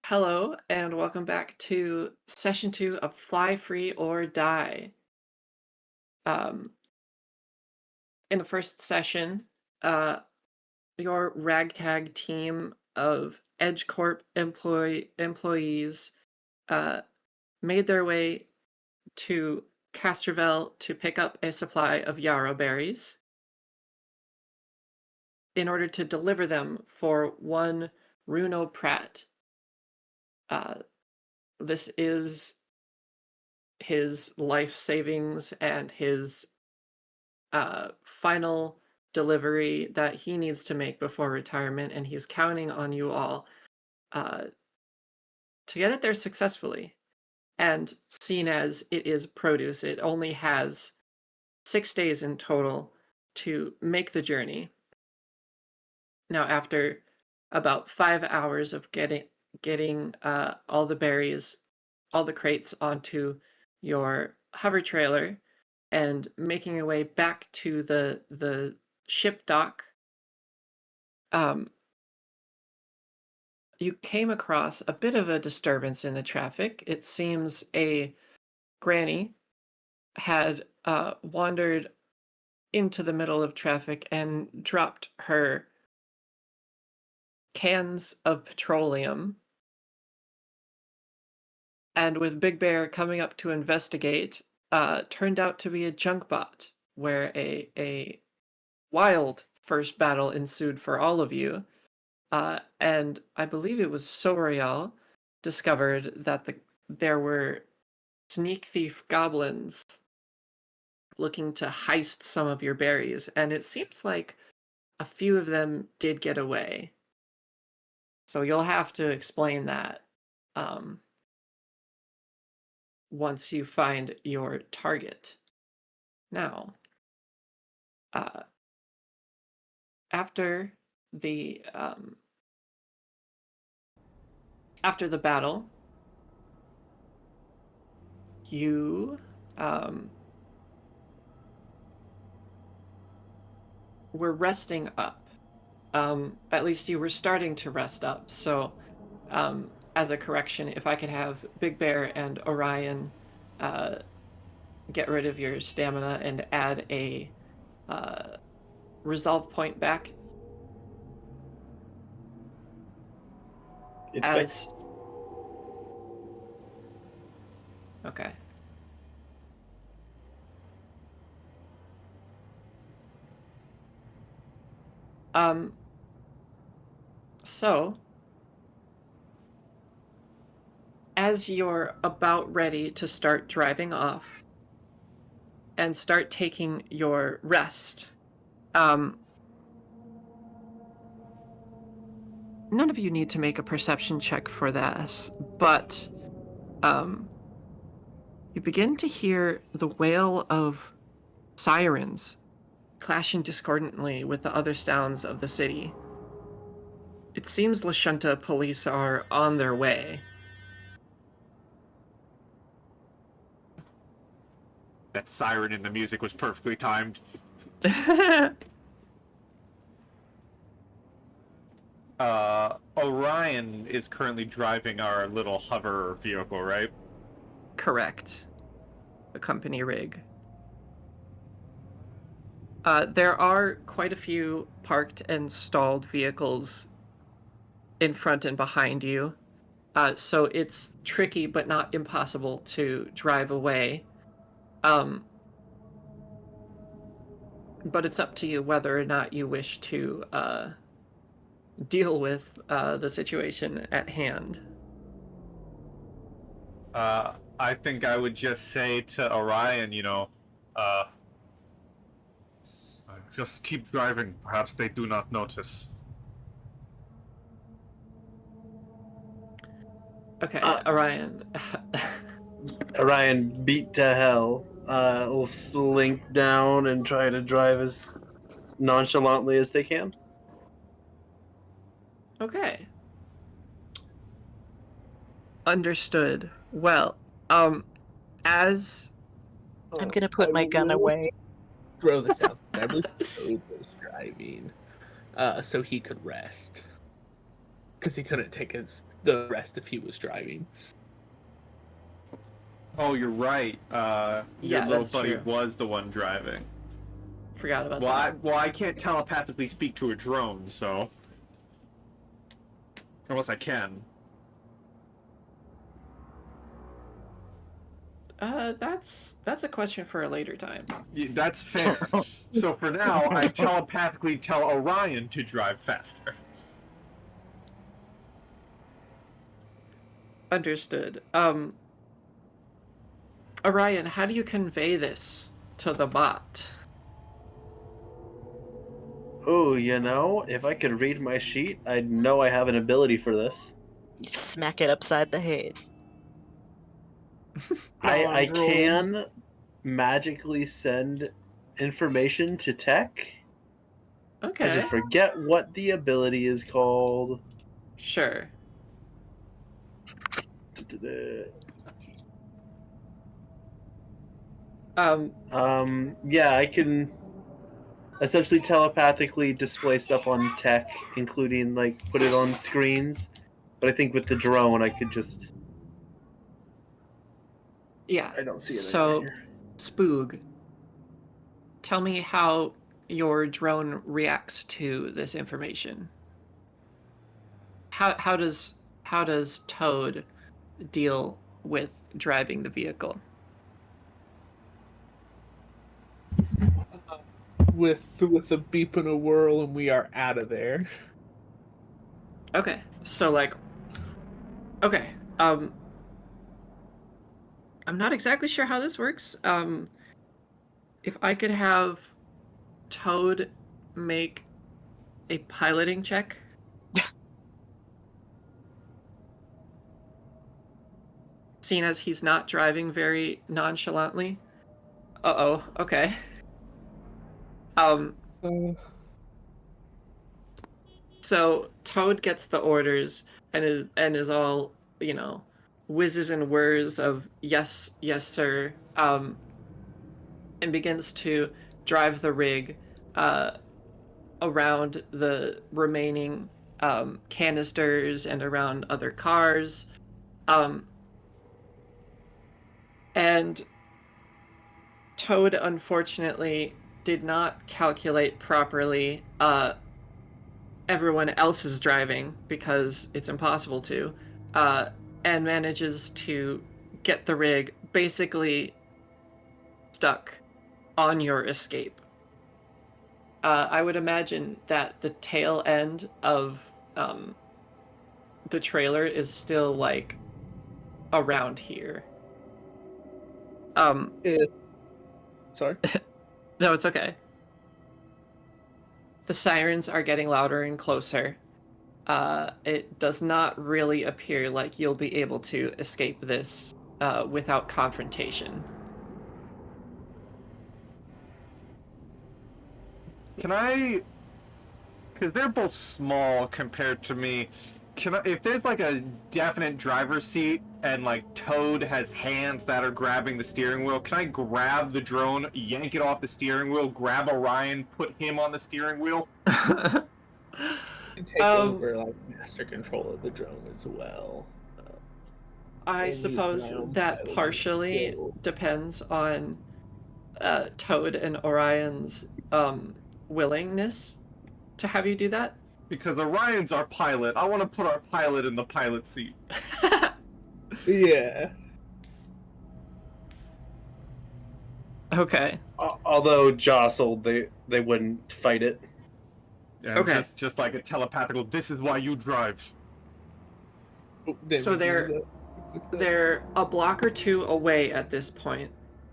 Hello, and welcome back to session 2 of Fly Free or Die. Um, in the first session, uh, your ragtag team of EdgeCorp employees uh, made their way to Castrovel to pick up a supply of yarrow berries in order to deliver them for one Runo Pratt. This is his life savings and his final delivery that he needs to make before retirement, and he's counting on you all uh, to get it there successfully. And seeing as it is produce, it only has 6 days in total to make the journey. Now, after about 5 hours of getting all the berries, all the crates onto your hover trailer, and making your way back to the ship dock, you came across a bit of a disturbance in the traffic. It seems a granny had wandered into the middle of traffic and dropped her cans of petroleum. And with Big Bear coming up to investigate, turned out to be a junk bot, where a wild first battle ensued for all of you. And I believe it was Soriall discovered that there were sneak thief goblins looking to heist some of your berries, and it seems like a few of them did get away. So you'll have to explain that once you find your target. Now, after the battle, you were resting up. At least you were starting to rest up. So, as a correction, if I could have Big Bear and Orion get rid of your stamina and add a resolve point back. It's fixed. Okay. So, as you're about ready to start driving off and start taking your rest, none of you need to make a perception check for this, but you begin to hear the wail of sirens clashing discordantly with the other sounds of the city. It seems Lashunta police are on their way. That siren in the music was perfectly timed. Orion is currently driving our little hover vehicle, right? Correct. The company rig. There are quite a few parked and stalled vehicles in front and behind you. So it's tricky but not impossible to drive away. But it's up to you whether or not you wish to deal with the situation at hand. I think I would just say to Orion, just keep driving. Perhaps they do not notice. Okay, Orion. Orion, beat to hell, will slink down and try to drive as nonchalantly as they can. Okay. Understood. Well, as I'm gonna put my gun away. Throw this out. I believe Spoog was driving, so he could rest, because he couldn't take his the rest if he was driving. Oh, you're right. Your Yeah, little that's buddy true. was the one driving. Forgot about Well, that. I can't telepathically speak to a drone, so unless I can. That's a question for a later time. Yeah, that's fair. So for now, I telepathically tell Orion to drive faster. Understood. Orion, how do you convey this to the bot? Oh, if I could read my sheet, I'd know I have an ability for this. You smack it upside the head. I Droid. can magically send information to tech. Okay. I just forget what the ability is called. Sure. Yeah, I can essentially telepathically display stuff on tech, including like put it on screens. But I think with the drone, I could just. Yeah. I don't see it So, anywhere here. Spoog, tell me how your drone reacts to this information. How does Toad deal with driving the vehicle? With a beep and a whirl, and we are out of there. Okay. So like okay. I'm not exactly sure how this works. If I could have Toad make a piloting check. Seeing as he's not driving very nonchalantly. Uh-oh, okay. So Toad gets the orders and is all, whizzes and whirs of yes, yes, sir, and begins to drive the rig around the remaining canisters and around other cars. And Toad, unfortunately, did not calculate properly everyone else's driving because it's impossible to, and manages to get the rig basically stuck on your escape. I would imagine that the tail end of the trailer is still like around here. Sorry. No, it's okay. The sirens are getting louder and closer. It does not really appear like you'll be able to escape this without confrontation. Can I? Because they're both small compared to me. Can I, if there's like a definite driver's seat and like Toad has hands that are grabbing the steering wheel, can I grab the drone, yank it off the steering wheel, grab Orion, put him on the steering wheel? And take over like master control of the drone as well. I and use suppose my own that pilot partially skill. depends on Toad and Orion's willingness to have you do that. Because Orion's our pilot. I want to put our pilot in the pilot seat. Yeah. Okay. Although jostled, they wouldn't fight it. Yeah, Okay. Just like a telepathical, this is why you drive. So they're a block or two away at this point.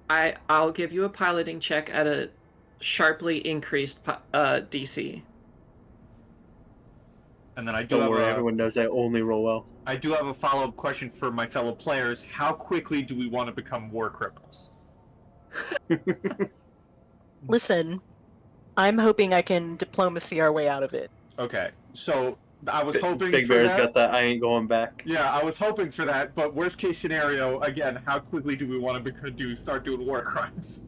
I'll give you a piloting check at a sharply increased DC. And then I do Don't worry, have everyone knows I only roll well. I do have a follow-up question for my fellow players. How quickly do we want to become war criminals? Listen, I'm hoping I can diplomacy our way out of it. Okay, so I was hoping Big for Bear's that. got that. I ain't going back. Yeah, I was hoping for that, but worst case scenario, again, how quickly do we want to start doing war crimes?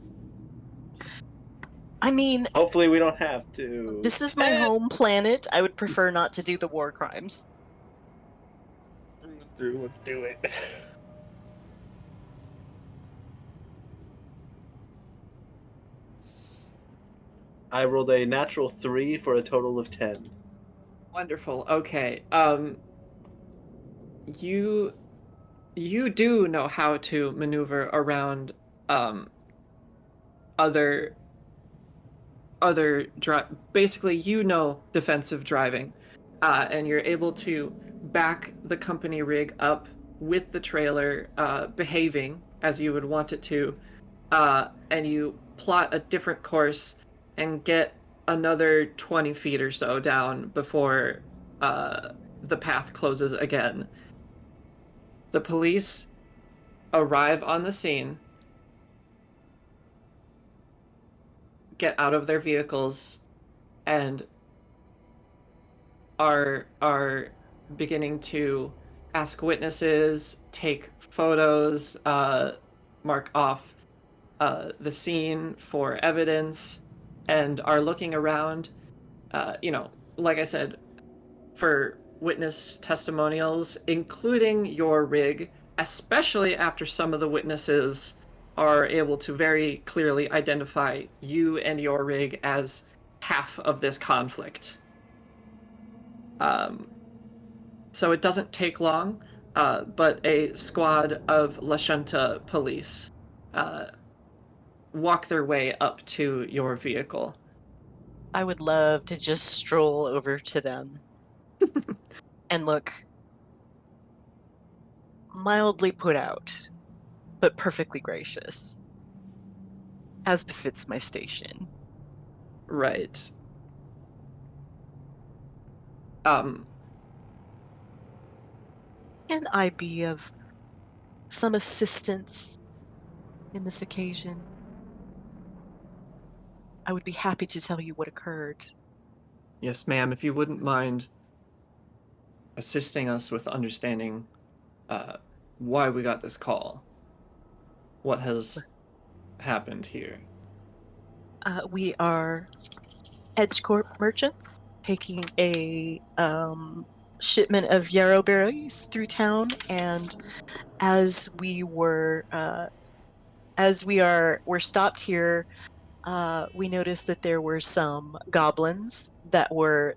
I mean, Hopefully we don't have to. this is my home planet. I would prefer not to do the war crimes. through. Let's do it. I rolled a natural 3 for a total of 10. Wonderful. Okay. You do know how to maneuver around um other basically you know defensive driving, and you're able to back the company rig up with the trailer behaving as you would want it to, and you plot a different course and get another 20 feet or so down before the path closes again. The police arrive on the scene, get out of their vehicles, and are beginning to ask witnesses, take photos, mark off the scene for evidence, and are looking around. Like I said, for witness testimonials, including your rig, especially after some of the witnesses are able to very clearly identify you and your rig as half of this conflict. Um, so it doesn't take long, but a squad of Lashunta police uh, walk their way up to your vehicle. I would love to just stroll over to them and look mildly put out, but perfectly gracious, as befits my station. Right. Um, Can I be of some assistance in this occasion? I would be happy to tell you what occurred. yes, ma'am, if you wouldn't mind assisting us with understanding uh, why we got this call. What has happened here? We are Edgecorp merchants taking a shipment of yarrow berries through town, and as we were we're stopped here, we noticed that there were some goblins that were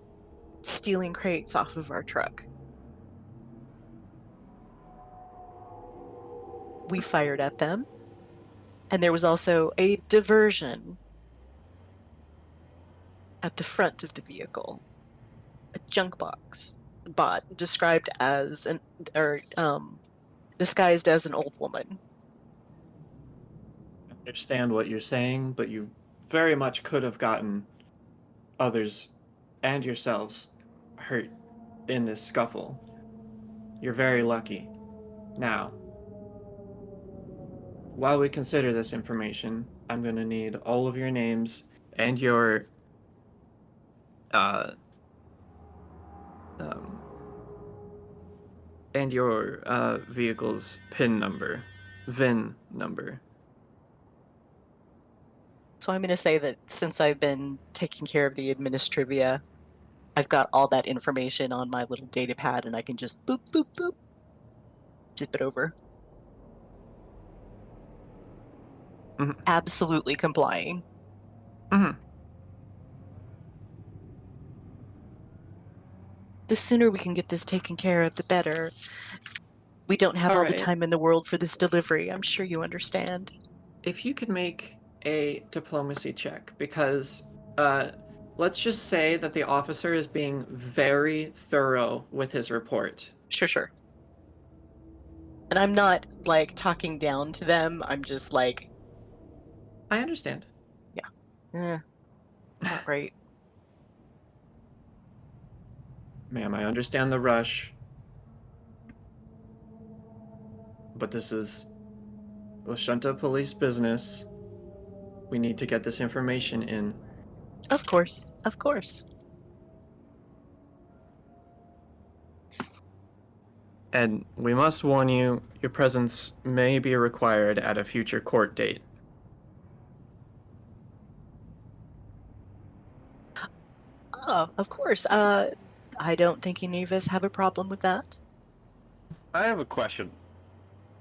stealing crates off of our truck. We fired at them, and there was also a diversion at the front of the vehicle, a junk box bot described as an or disguised as an old woman. I understand what you're saying, but you very much could have gotten others and yourselves hurt in this scuffle. You're very lucky. Now, while we consider this information, I'm going to need all of your names and your uh, um, vehicle's PIN number, VIN number. So I'm going to say that since I've been taking care of the administrivia, I've got all that information on my little data pad, and I can just boop, boop, boop, zip it over. Mhm. Absolutely complying. Mhm. The sooner we can get this taken care of, the better. We don't have all the Alright. time in the world for this delivery. I'm sure you understand. If you could make a diplomacy check, because let's just say that the officer is being very thorough with his report. Sure, sure. And I'm not like talking down to them. I'm just like, I understand. not great. Ma'am, I understand the rush, but this is Lashunta police business. We need to get this information in. Of course, of course. And we must warn you, your presence may be required at a future court date. Oh, of course. I don't think any of us have a problem with that. I have a question.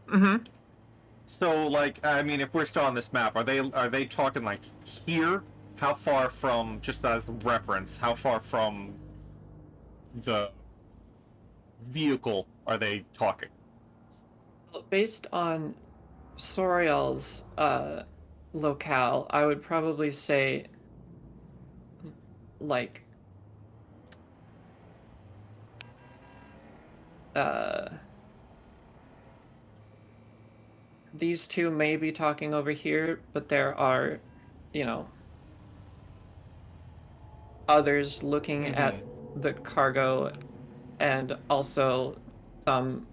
Mm-hmm. So, like, I mean, if we're still on this map, are they talking like here? How far from, just as reference, how far from the vehicle are they talking? Based on Sorial's locale, I would probably say like uh these two may be talking over here, but there are, you know, others looking at Mm-hmm. the cargo and also some,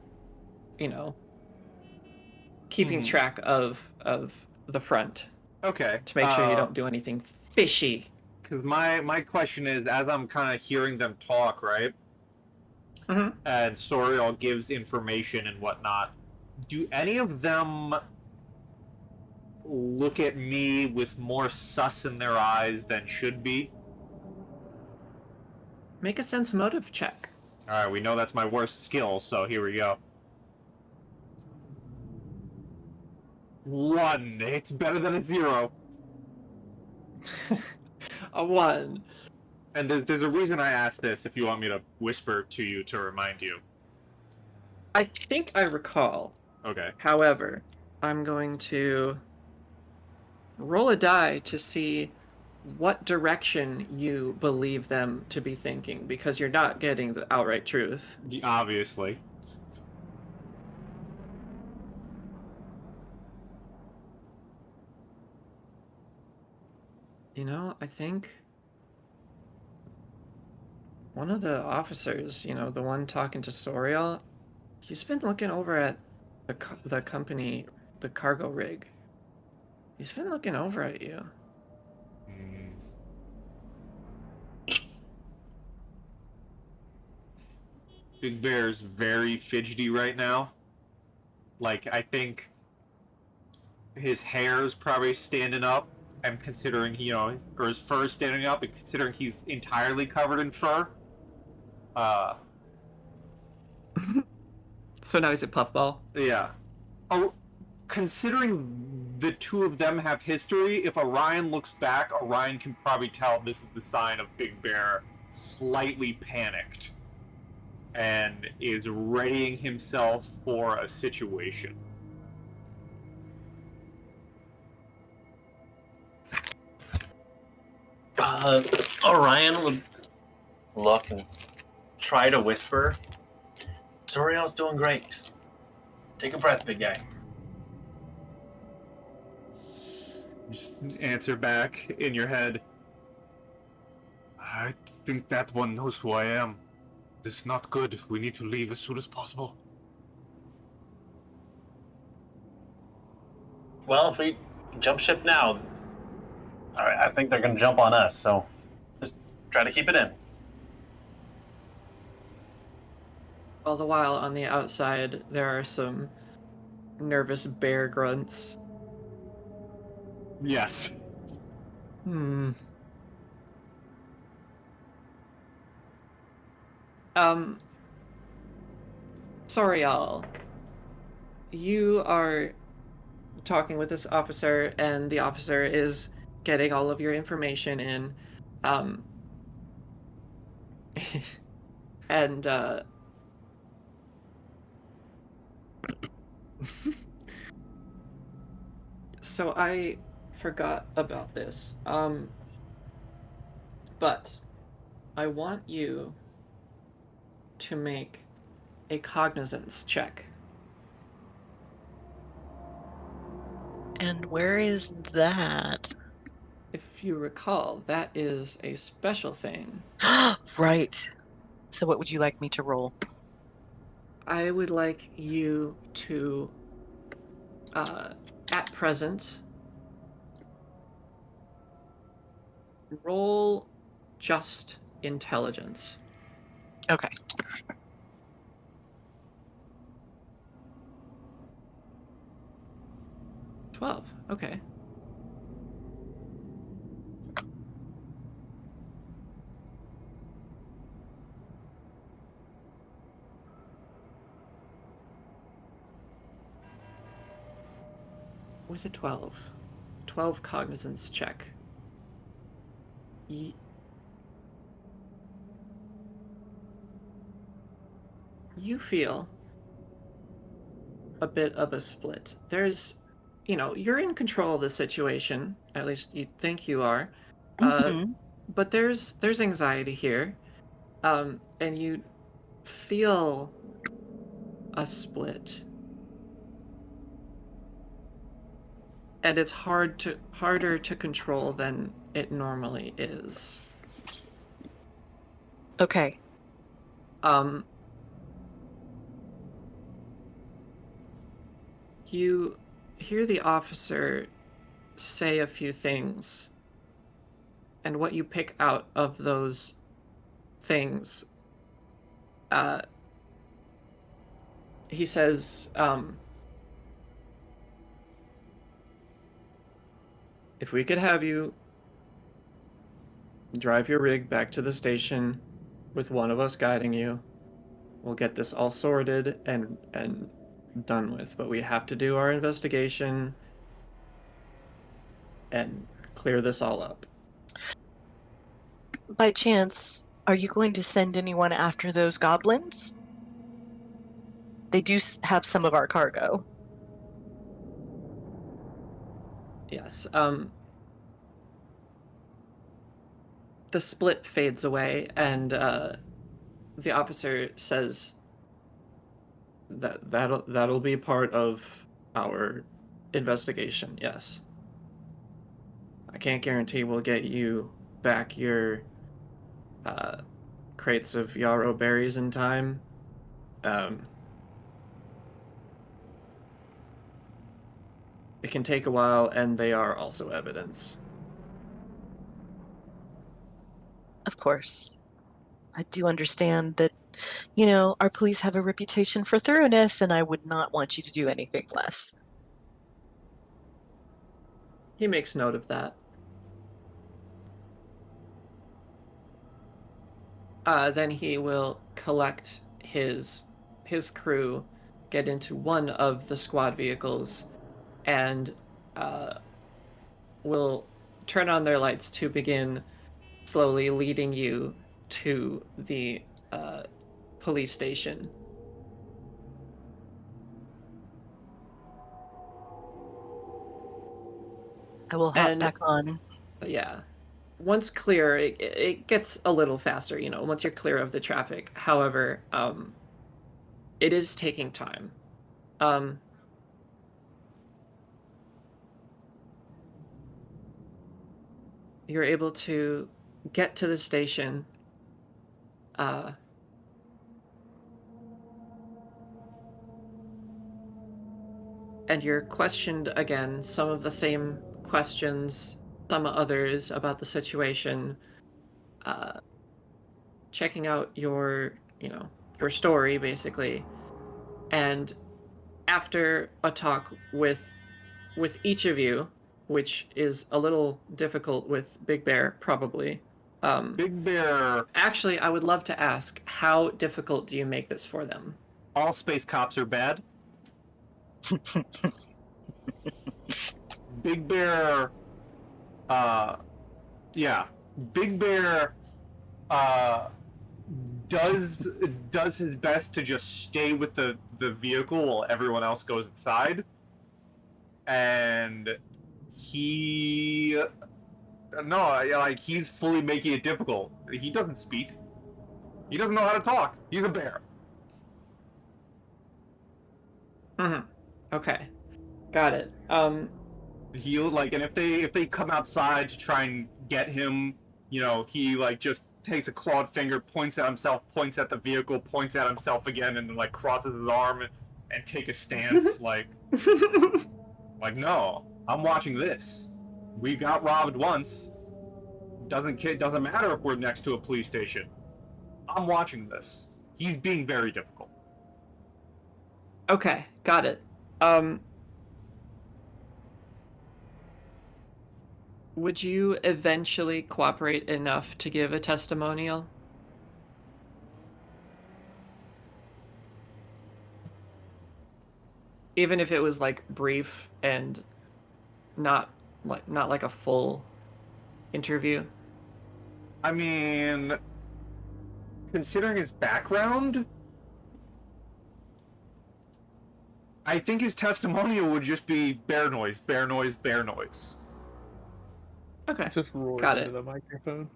you know, keeping Mm-hmm. track of the front Okay. to make sure you don't do anything fishy. Because my question is, as I'm kind of hearing them talk, right? Mm-hmm. And Sorial gives information and whatnot. Do any of them look at me with more sus in their eyes than should be? Make a sense motive check. All right, we know that's my worst skill, so here we go. 1. It's better than a 0. A 1. And there's a reason I asked this. If you want me to whisper to you to remind you. I think I recall. Okay. However, I'm going to roll a die to see what direction you believe them to be thinking, because you're not getting the outright truth. Obviously. You know, I think one of the officers, you know, the one talking to Sorial, he's been looking over at the company, the cargo rig. He's been looking over at you. Mm. Big Bear's very fidgety right now. Like, I think his hair's probably standing up, and considering, or his fur's standing up, and considering he's entirely covered in fur. So now he's a puffball. Yeah. Oh, considering the two of them have history, if Orion looks back, Orion can probably tell this is the sign of Big Bear slightly panicked and is readying himself for a situation. Orion would look and try to whisper. Sorial's doing great. Just take a breath, big guy. Just answer back in your head. I think that one knows who I am. This is not good. We need to leave as soon as possible. Well, if we jump ship now, all right, I think they're going to jump on us, so just try to keep it in. All the while on the outside, there are some nervous bear grunts. Yes. Hmm. Soriall, you are talking with this officer, and the officer is getting all of your information in. Um, and so I forgot about this. But I want you to make a cognizance check. And where is that? If you recall, that is a special thing. Right. So what would you like me to roll? I would like you to, at present, roll just intelligence. Okay. 12. Okay. with a 12. 12 cognizance check. You feel a bit of a split. There's, you're in control of the situation. At least you think you are. Mm-hmm. But there's anxiety here. And you feel a split. And it's harder to control than it normally is. Okay. You hear the officer say a few things, and what you pick out of those things, he says, if we could have you drive your rig back to the station with one of us guiding you, we'll get this all sorted and done with. But we have to do our investigation and clear this all up. By chance, are you going to send anyone after those goblins? They do have some of our cargo. Yes. The split fades away, and the officer says that'll be part of our investigation. Yes. I can't guarantee we'll get you back your crates of yarrow berries in time. It can take a while, and they are also evidence. Of course. I do understand that, our police have a reputation for thoroughness, and I would not want you to do anything less. He makes note of that. Then he will collect his crew, get into one of the squad vehicles, and will turn on their lights to begin slowly leading you to the police station. I will hop back on. Yeah. Once clear, it gets a little faster, once you're clear of the traffic. However, it is taking time. You're able to get to the station, and you're questioned again, some of the same questions, some others about the situation, checking out your story, basically. And after a talk with each of you, which is a little difficult with Big Bear, probably. Big Bear. Actually, I would love to ask, how difficult do you make this for them? All space cops are bad. Big Bear. Yeah. Big Bear. Does his best to just stay with the vehicle while everyone else goes inside, and he's fully making it difficult. He doesn't speak. He doesn't know how to talk. He's a bear. Okay, got it. He'll and if they come outside to try and get him, he just takes a clawed finger, points at himself, points at the vehicle, points at himself again, and crosses his arm and take a stance no, I'm watching this. We got robbed once. Doesn't matter if we're next to a police station. I'm watching this. He's being very difficult. Okay, got it. Would you eventually cooperate enough to give a testimonial? Even if it was brief and not like a full interview? I mean, considering his background, I think his testimonial would just be bear noise, bear noise, bear noise. Okay. Just roars Got into it. the microphone.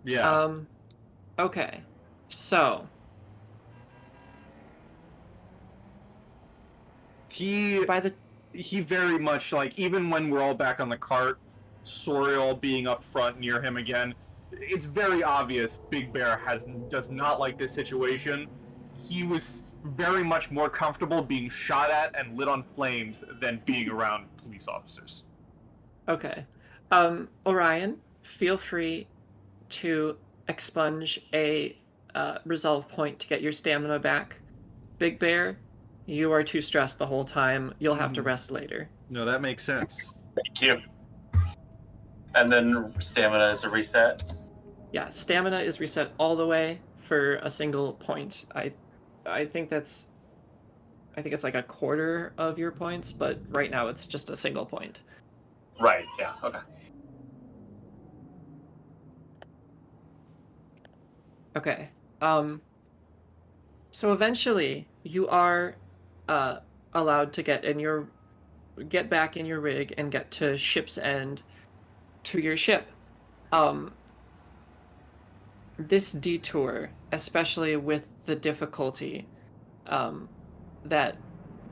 Yeah. Okay. So He very much, like, even when we're all back on the cart, Soriall being up front near him again, it's very obvious Big Bear does not like this situation. He was very much more comfortable being shot at and lit on flames than being around police officers. Okay. Orion, feel free to expunge a resolve point to get your stamina back. Big Bear, you are too stressed the whole time. You'll have to rest later. No, that makes sense. Thank you. And then stamina is a reset. Yeah, stamina is reset all the way for a single point. I think it's like a quarter of your points, but right now it's just a single point. Right, yeah, okay. Okay. So eventually you are allowed to get back in your rig and get to ship's end to your ship. This detour, especially with the difficulty that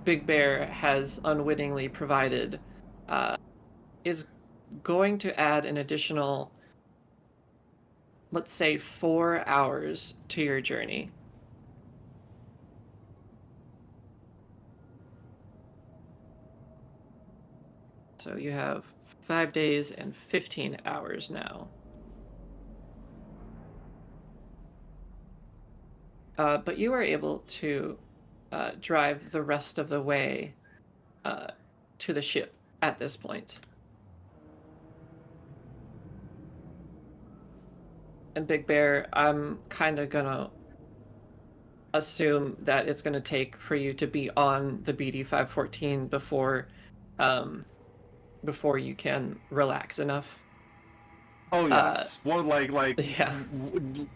Big Bear has unwittingly provided, is going to add an additional, let's say, 4 hours to your journey. So you have 5 days and 15 hours now. But you are able to drive the rest of the way to the ship at this point. And Big Bear, I'm kind of gonna assume that it's gonna take for you to be on the BD 514 before you can relax enough. Oh yes. Well, Yeah.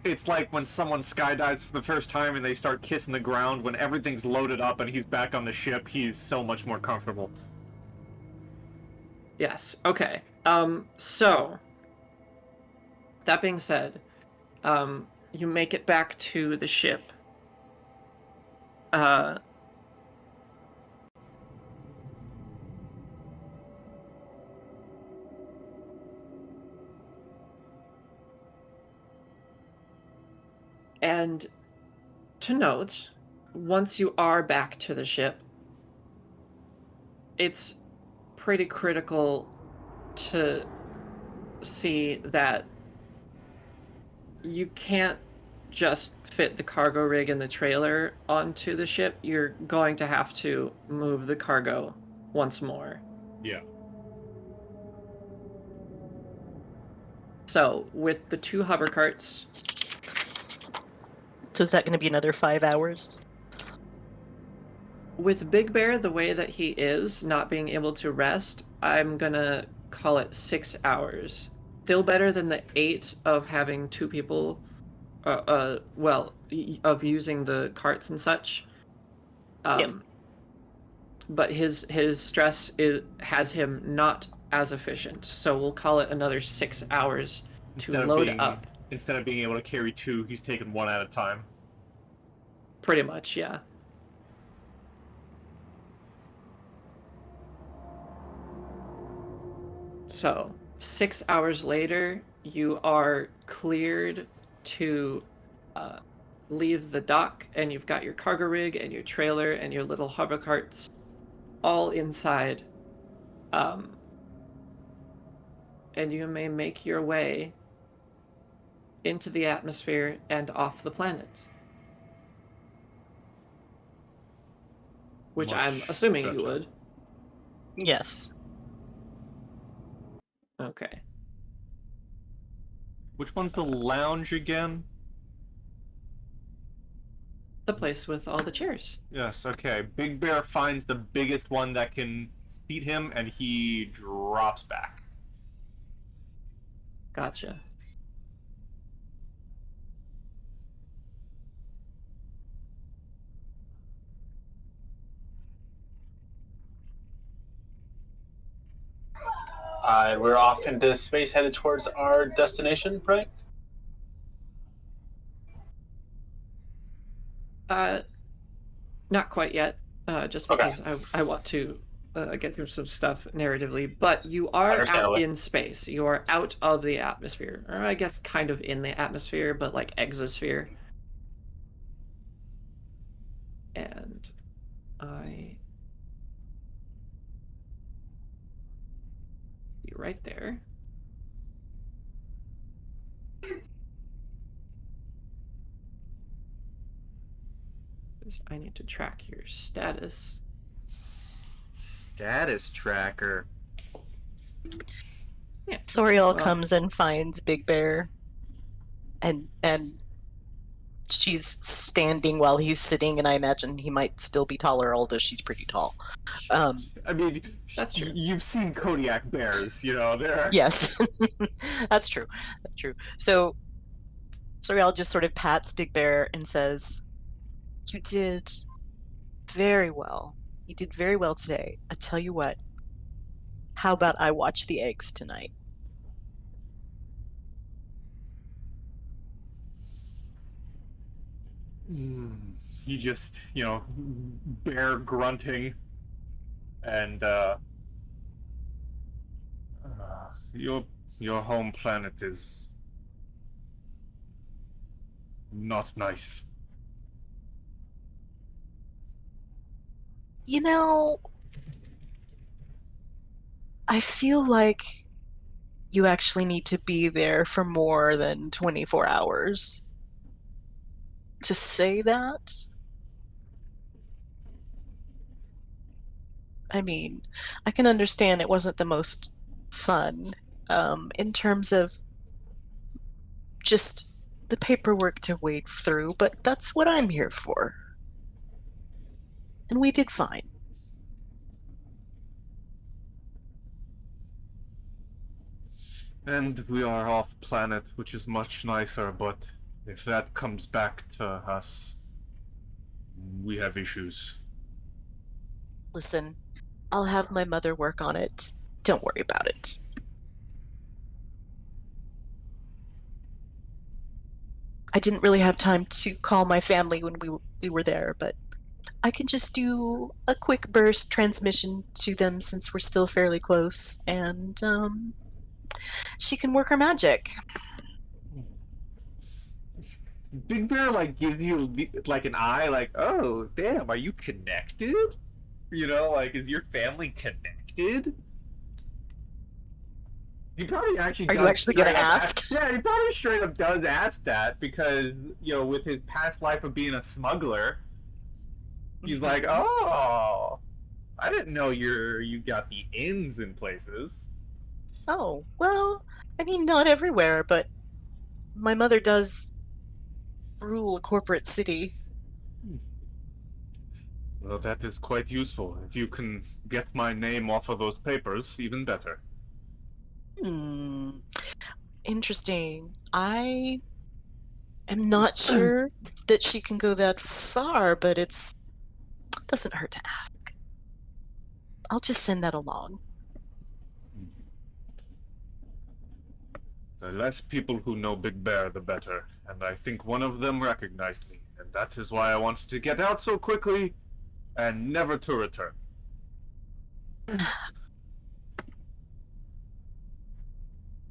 It's like when someone skydives for the first time and they start kissing the ground. When everything's loaded up and he's back on the ship, he's so much more comfortable. Yes. Okay. So that being said, you make it back to the ship. And to note, once you are back to the ship, it's pretty critical to see that you can't just fit the cargo rig and the trailer onto the ship. You're going to have to move the cargo once more. Yeah. So, with the 2 hover carts, So is that going to be another 5 hours? with Big Bear the way that he is, not being able to rest, I'm gonna call it 6 hours. Still better than the 8 of having 2 people, of using the carts and such. Yep. But his stress has him not as efficient, so we'll call it another 6 hours to load up. Instead of being able to carry 2, he's taking 1 at a time. Pretty much, yeah. So, 6 hours later, you are cleared to leave the dock, and you've got your cargo rig and your trailer and your little hover carts all inside. And you may make your way into the atmosphere and off the planet. Which I'm assuming you would. Yes. Okay. Which one's the lounge again? the place with all the chairs. Yes, okay. Big Bear finds the biggest one that can seat him, and he drops back. Gotcha. We're off into space, headed towards our destination, right? Not quite yet, just Okay. because I want to get through some stuff narratively. But you are out Understandably. in space. You are out of the atmosphere, or I guess kind of in the atmosphere, but like exosphere. And I be right there. I need to track your status. Status tracker. Yeah. Soriall Well- comes and finds Big Bear, and she's standing while he's sitting, and I imagine he might still be taller, although she's pretty tall. I mean, That's true. You've seen Kodiak bears, you know. They're Yes, that's true. That's true. So Soriall just sort of pats Big Bear and says, "You did very well. You did very well today. I tell you what. How about I watch the eggs tonight?" You just, bear grunting, and your home planet is not nice. You know, I feel like you actually need to be there for more than 24 hours to say that. I mean, I can understand it wasn't the most fun in terms of just the paperwork to wade through, but that's what I'm here for. And we did fine. And we are off planet, which is much nicer, but if that comes back to us, we have issues. Listen, I'll have my mother work on it. Don't worry about it. I didn't really have time to call my family when we were there, but I can just do a quick burst transmission to them since we're still fairly close, and she can work her magic. Big Bear gives you an eye, oh damn, are you connected? Is your family connected? He probably actually. Are you actually gonna ask? Yeah, he probably straight up does ask that because with his past life of being a smuggler, he's like, oh, I didn't know you got the ins in places. Oh, well, I mean, not everywhere, but my mother does rule a corporate city. Well, that is quite useful. If you can get my name off of those papers, even better. Interesting. I am not sure that she can go that far, but it doesn't hurt to ask. I'll just send that along. The less people who know Big Bear, the better. And I think one of them recognized me, and that is why I wanted to get out so quickly and never to return.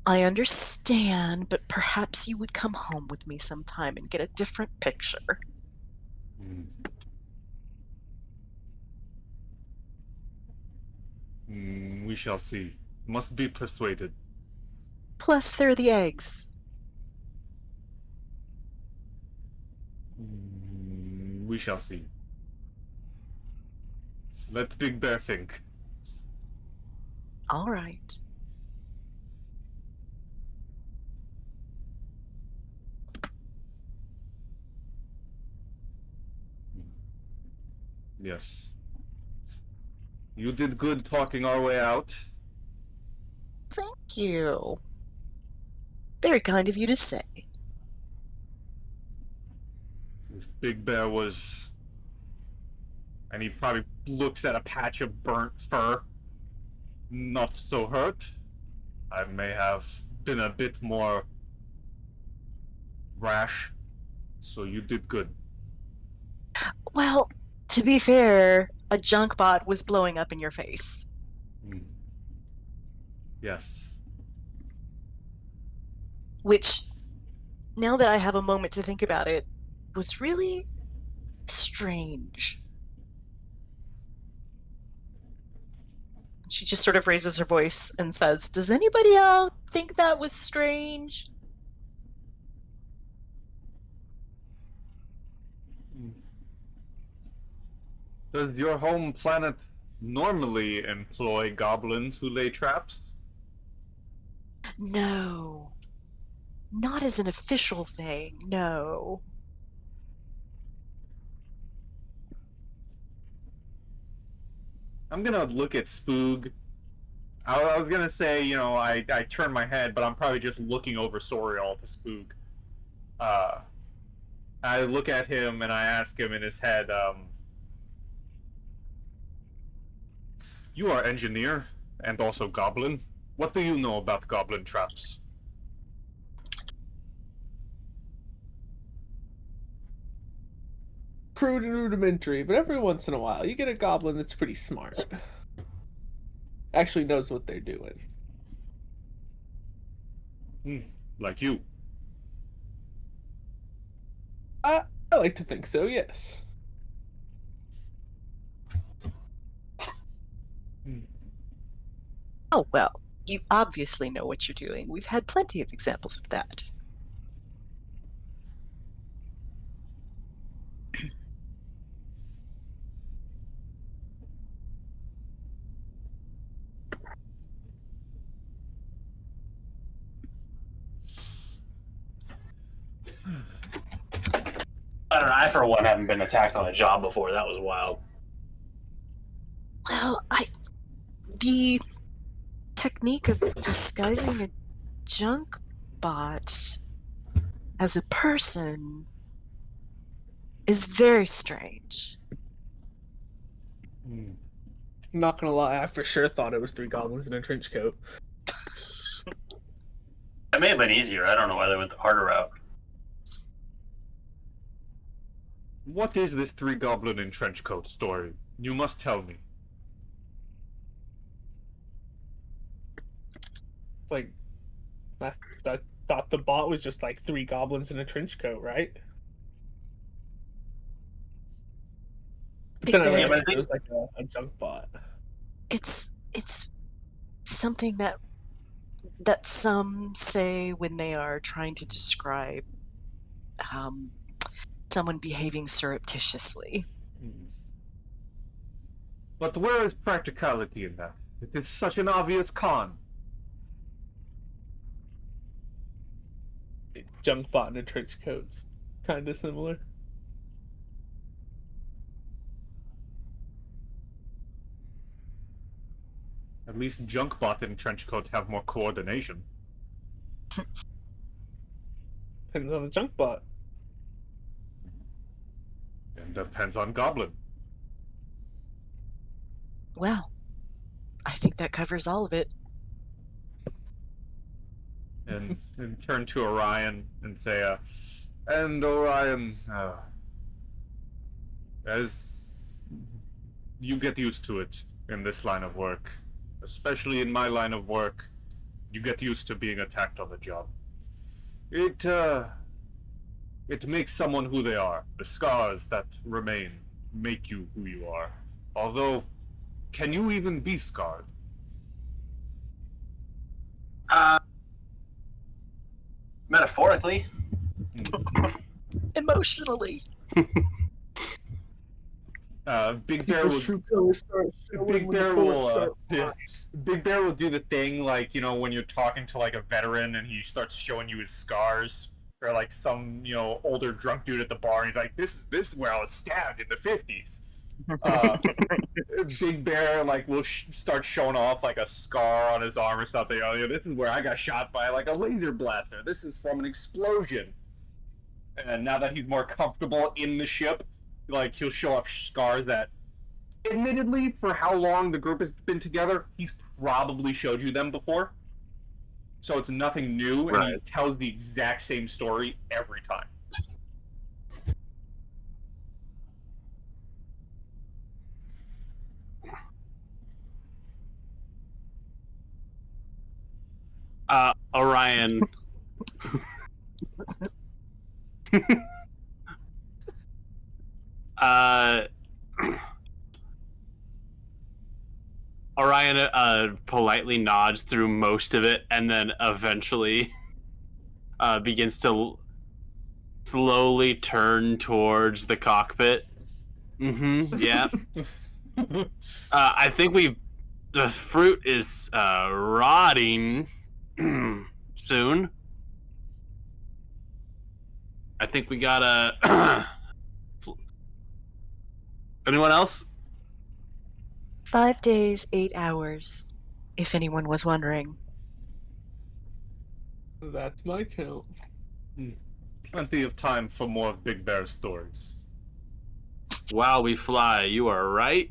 I understand, but perhaps you would come home with me sometime and get a different picture. We shall see. Must be persuaded. Plus, there are the eggs. We shall see. Let Big Bear think. All right. Yes. You did good talking our way out. Thank you. Very kind of you to say. If Big Bear was... And he probably looks at a patch of burnt fur. Not so hurt. I may have been a bit more rash. So you did good. Well, to be fair, a junk bot was blowing up in your face. Yes. Which, now that I have a moment to think about it, was really strange. She just sort of raises her voice and says, "Does anybody else think that was strange?" Does your home planet normally employ goblins who lay traps? No. Not as an official thing, no. I'm gonna look at Spoog. I was gonna say, you know, I turn my head, but I'm probably just looking over Soriall to Spoog. I look at him and I ask him in his head, you are engineer and also goblin. What do you know about goblin traps? Crude and rudimentary, but every once in a while you get a goblin that's pretty smart. Actually knows what they're doing. Like you. I like to think so, yes. Oh, well, you obviously know what you're doing. We've had plenty of examples of that. I don't know. I, for one, haven't been attacked on a job before. That was wild. Well, the technique of disguising a junk bot as a person is very strange. I'm not gonna lie, I for sure thought it was 3 goblins in a trench coat. That may have been easier. I don't know why they went the harder route. What is this 3 goblin in trench coat story? You must tell me. Like, I thought the bot was just like 3 goblins in a trench coat, right? But then I Yeah, realized it was like a junk bot. It's something that some say when they are trying to describe someone behaving surreptitiously. But where is practicality in that? It is such an obvious con. Junk bot in a trench coat's kind of similar. At least Junkbot and Trenchcoat have more coordination. Depends on the junk bot. And depends on Goblin. Well, I think that covers all of it. And turn to Orion and say, and Orion, as you get used to it in this line of work, especially in my line of work, you get used to being attacked on the job. It makes someone who they are. The scars that remain make you who you are. Although, can you even be scarred? Metaphorically. Emotionally. Big Bear will. Big Bear will do the thing like, you know, when you're talking to like a veteran and he starts showing you his scars, or like some, you know, older drunk dude at the bar and he's like, this is where I was stabbed in the 50s. Big Bear like will start showing off like a scar on his arm or something. Oh, yeah, this is where I got shot by like a laser blaster. This is from an explosion. And now that he's more comfortable in the ship, like he'll show off scars that, admittedly, for how long the group has been together, he's probably showed you them before. So it's nothing new, and he tells the exact same story every time. Orion. Orion politely nods through most of it, and then eventually begins to slowly turn towards the cockpit. Yeah. I think the fruit is rotting soon. I think we gotta. Anyone else? 5 days, 8 hours, if anyone was wondering. That's my count. Plenty of time for more of Big Bear's stories. While we fly, you are right.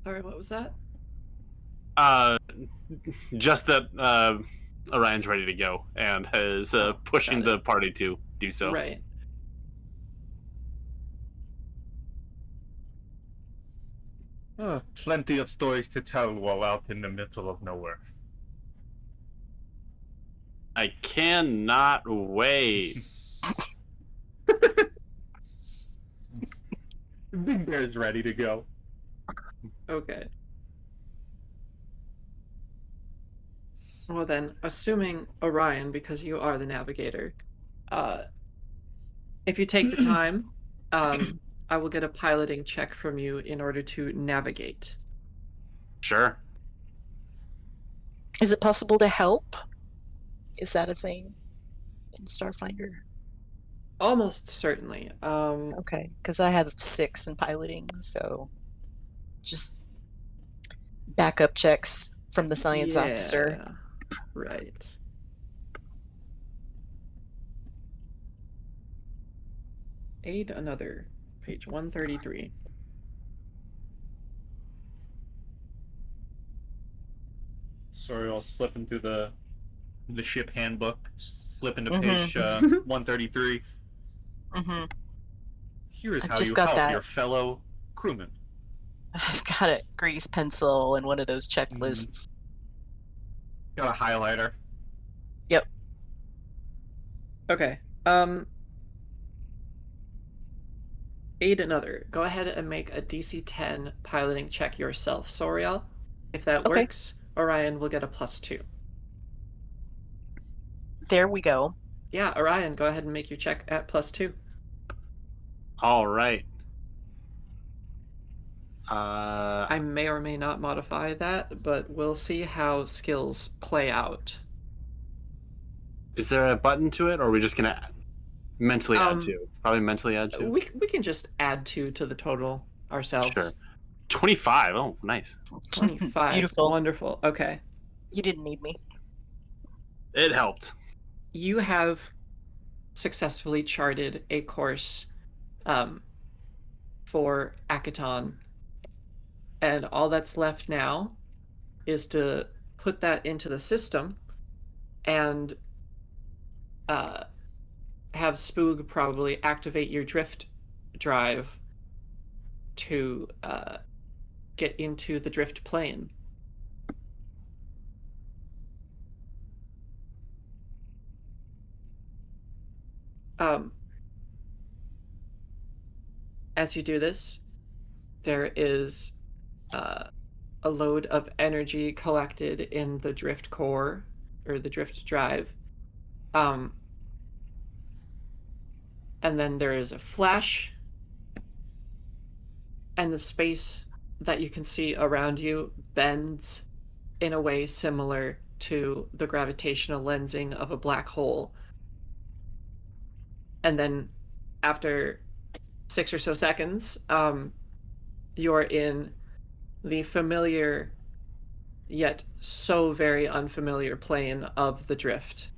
Sorry, what was that? Just that Orion's ready to go and is pushing the party to do so. Right. Plenty of stories to tell while out in the middle of nowhere. I cannot wait. Big Bear's ready to go. Okay. Well then, assuming Orion, because you are the navigator, if you take the time, I will get a piloting check from you in order to navigate. Sure. Is it possible to help? Is that a thing in Starfinder? Almost certainly. Okay, because I have 6 in piloting, so just backup checks from the science officer. Right. Aid another. Page 133. Soriall's flipping through the ship handbook, flipping to page 133. Here is I've how just you got help that. your fellow crewmen. I've got a grease pencil and one of those checklists. Got a highlighter. Yep. Okay. Aid another. Go ahead and make a DC 10 piloting check yourself, Soriall. If that works, Orion will get a +2. There we go. Yeah, Orion, go ahead and make your check at +2. All right. I may or may not modify that, but we'll see how skills play out. Is there a button to it, or are we just gonna mentally add 2? Probably mentally add 2. We can just add 2 to the total ourselves. Sure. 25. Oh, nice. 25. Beautiful. Wonderful. Okay. You didn't need me. It helped. You have successfully charted a course for Akaton, and all that's left now is to put that into the system and have Spoog probably activate your drift drive to get into the drift plane. As you do this, there is a load of energy collected in the drift core, or the drift drive. And then there is a flash, and the space that you can see around you bends in a way similar to the gravitational lensing of a black hole. And then after 6 or so seconds, you're in the familiar yet so very unfamiliar plane of the drift.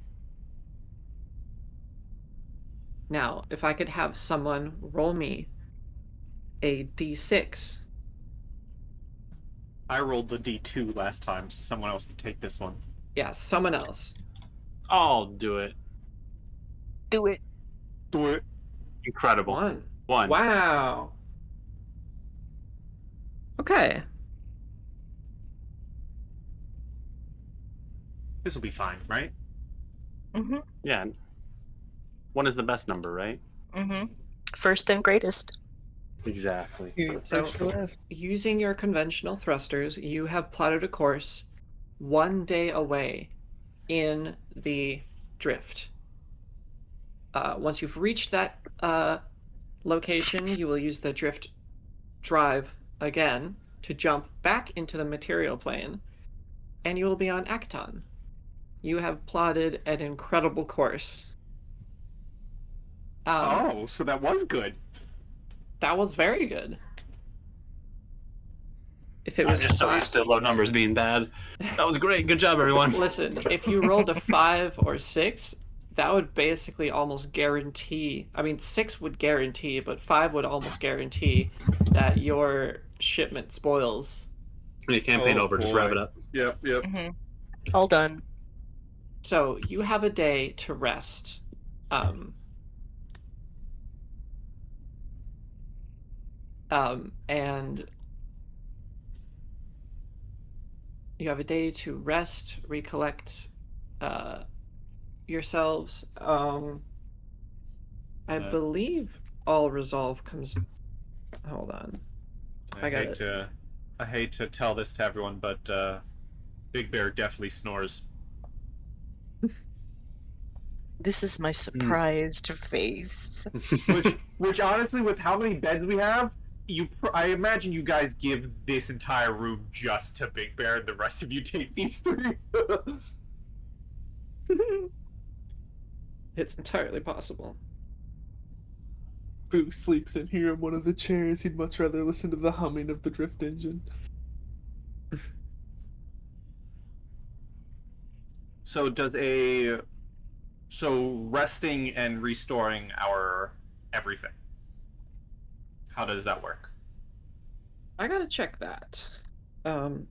Now, if I could have someone roll me a d6. I rolled the D2 last time, so someone else can take this one. Yeah, someone else. I'll do it. Do it. Do it. Incredible. One. One. Wow. Okay. This will be fine, right? Mm-hmm. Yeah. One is the best number, right? Mm-hmm. First and greatest. Exactly. So, using your conventional thrusters, you have plotted a course 1 day away in the drift. Once you've reached that location, you will use the drift drive again to jump back into the material plane, and you will be on Acton. You have plotted an incredible course. Oh, so that was good. That was very good. If it I'm was just so used to low numbers being bad. That was great. Good job, everyone. Listen, if you rolled a 5 or 6, that would basically almost guarantee. I mean, 6 would guarantee, but 5 would almost guarantee that your shipment spoils. The campaign over. Just wrap it up. Yep. Mm-hmm. All done. So you have a day to rest. And you have a day to rest, recollect yourselves. I believe all resolve comes. Hold on. I hate to tell this to everyone, but Big Bear definitely snores. This is my surprised face. Which honestly, with how many beds we have, I imagine you guys give this entire room just to Big Bear, and the rest of you take these 3. It's entirely possible. Boo sleeps in here in one of the chairs. He'd much rather listen to the humming of the drift engine. So resting and restoring our everything. How does that work? I gotta check that. I'm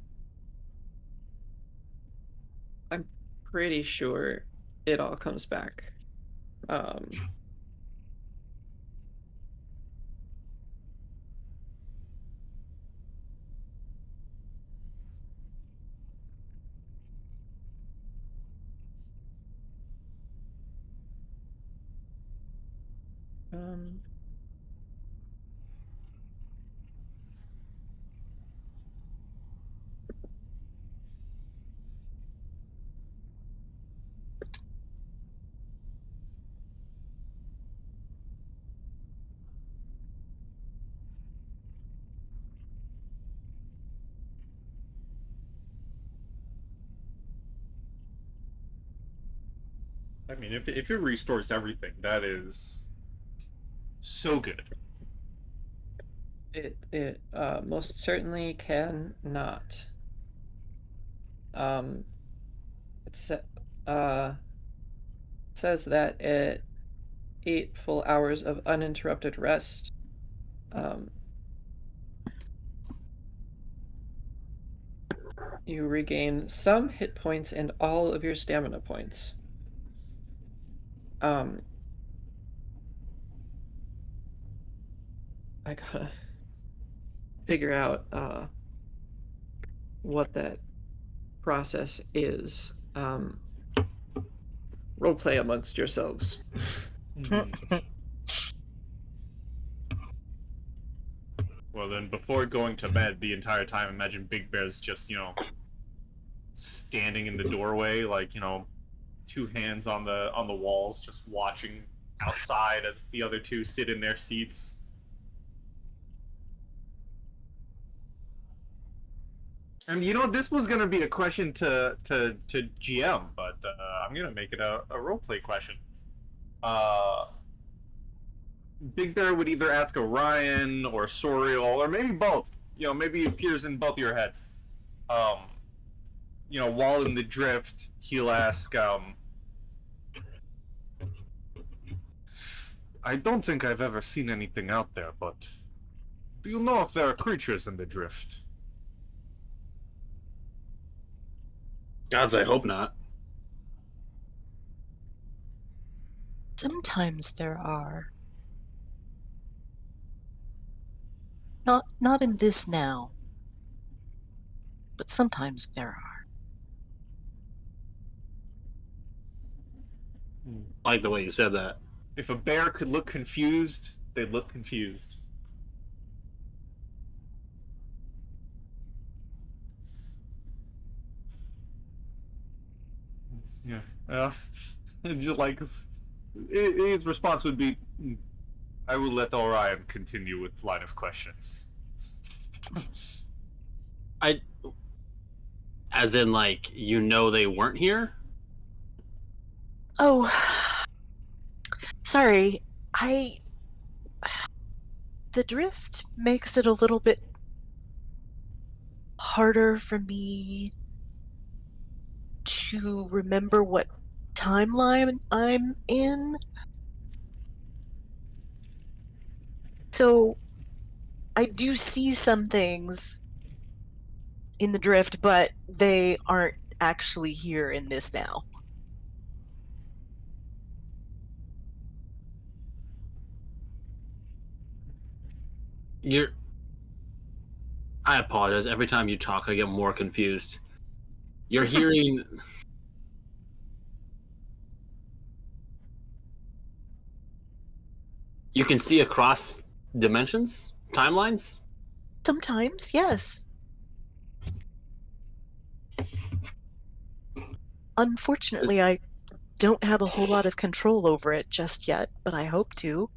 pretty sure it all comes back. I mean, if it restores everything, that is so good. It most certainly can not. It says that at 8 full hours of uninterrupted rest, you regain some hit points and all of your stamina points. I gotta figure out what that process is. Roleplay amongst yourselves. Well, then, before going to bed the entire time, imagine Big Bear's just, standing in the doorway, like, 2 hands on the walls, just watching outside as the other 2 sit in their seats. And this was gonna be a question to GM, but I'm gonna make it a roleplay question. Big Bear would either ask Orion or Soriall, or maybe both. Maybe it appears in both of your heads. While in the drift, he'll ask, I don't think I've ever seen anything out there, but do you know if there are creatures in the drift? Gods, I hope not. Sometimes there are. Not in this now. But sometimes there are. I like the way you said that. If a bear could look confused, they'd look confused. Yeah. Just like his response would be, I will let Orion continue with line of questions. As in, like, they weren't here? Oh, sorry. The drift makes it a little bit harder for me to remember what timeline I'm in. So I do see some things in the drift, but they aren't actually here in this now. I apologize. Every time you talk, I get more confused. You're hearing... You can see across dimensions? Timelines? Sometimes, yes. Unfortunately, I don't have a whole lot of control over it just yet, but I hope to.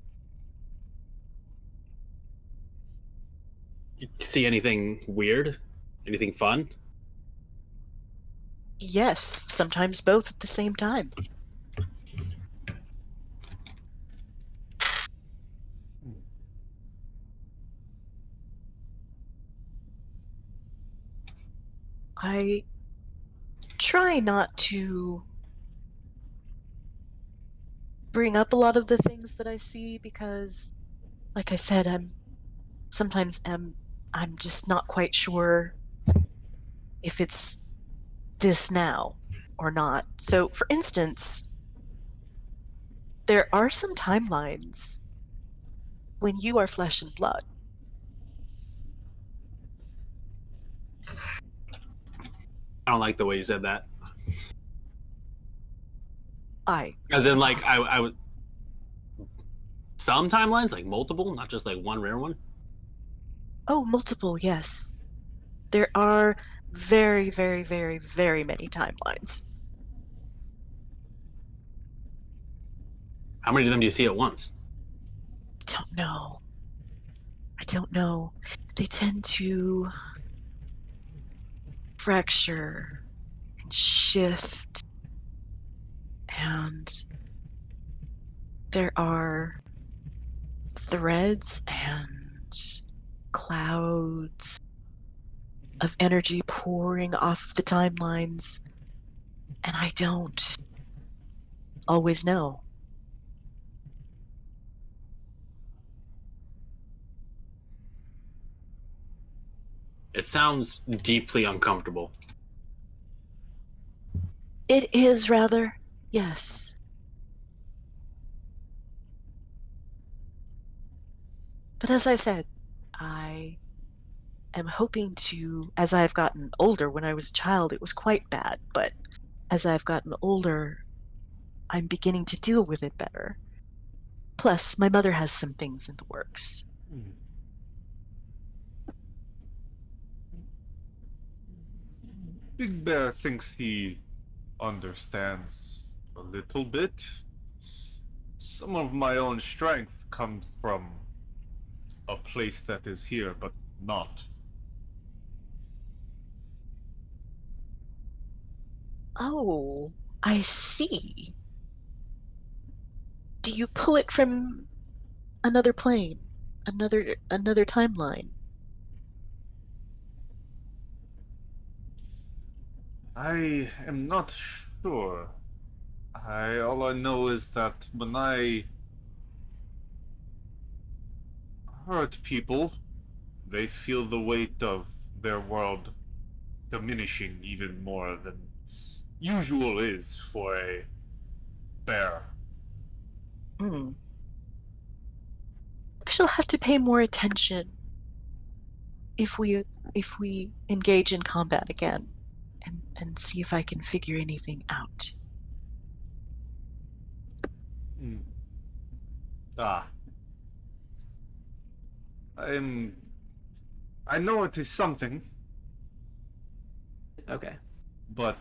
You see anything weird? Anything fun? Yes, sometimes both at the same time. I try not to bring up a lot of the things that I see because, like I said, I'm just not quite sure if it's this now or not. So, for instance, there are some timelines when you are flesh and blood. I don't like the way you said that. As in, like, I would... Some timelines? Like, multiple? Not just, like, one rare one? Oh, multiple, yes. There are very, very, very, very many timelines. How many of them do you see at once? I don't know. They tend to fracture and shift, and there are threads and clouds of energy pouring off of the timelines, and I don't always know. It sounds deeply uncomfortable. It is rather, yes. But as I said, I am hoping to, as I've gotten older, when I was a child, it was quite bad, but as I've gotten older, I'm beginning to deal with it better. Plus, my mother has some things in the works. Big Bear thinks he understands a little bit. Some of my own strength comes from a place that is here, but not. Oh, I see. Do you pull it from another plane? Another timeline? I am not sure. All I know is that when I hurt people, they feel the weight of their world diminishing even more than usual is for a bear. Hmm. I shall have to pay more attention if we engage in combat again and see if I can figure anything out. Hmm. Ah. I know it is something, Okay. but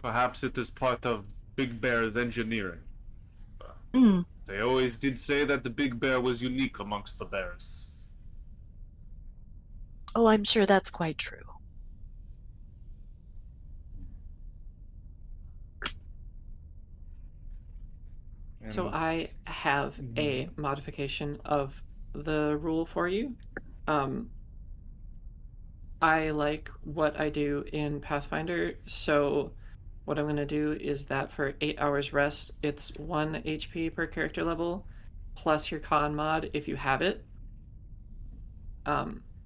perhaps it is part of Big Bear's engineering. Hmm. They always did say that the Big Bear was unique amongst the bears. Oh, I'm sure that's quite true. So And I have a modification of the rule for you. I like what I do in Pathfinder, so what I'm going to do is that for 8 hours rest, it's 1 HP per character level, plus your con mod if you have it.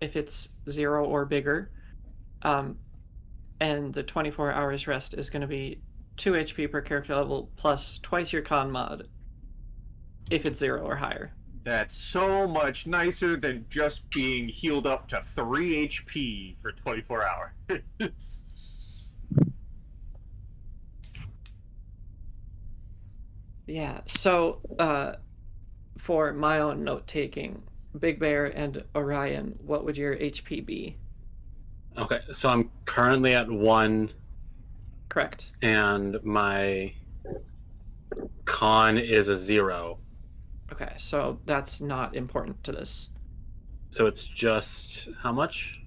If it's 0 or bigger. And the 24 hours rest is going to be 2 HP per character level, plus twice your con mod if it's 0 or higher. that's so much nicer than just being healed up to 3 HP for 24 hours. Yeah, so for my own note taking, Big Bear and Orion, what would your HP be? Okay, so I'm currently at 1, Correct. and my con is a 0. Okay, so that's not important to this. So it's just how much?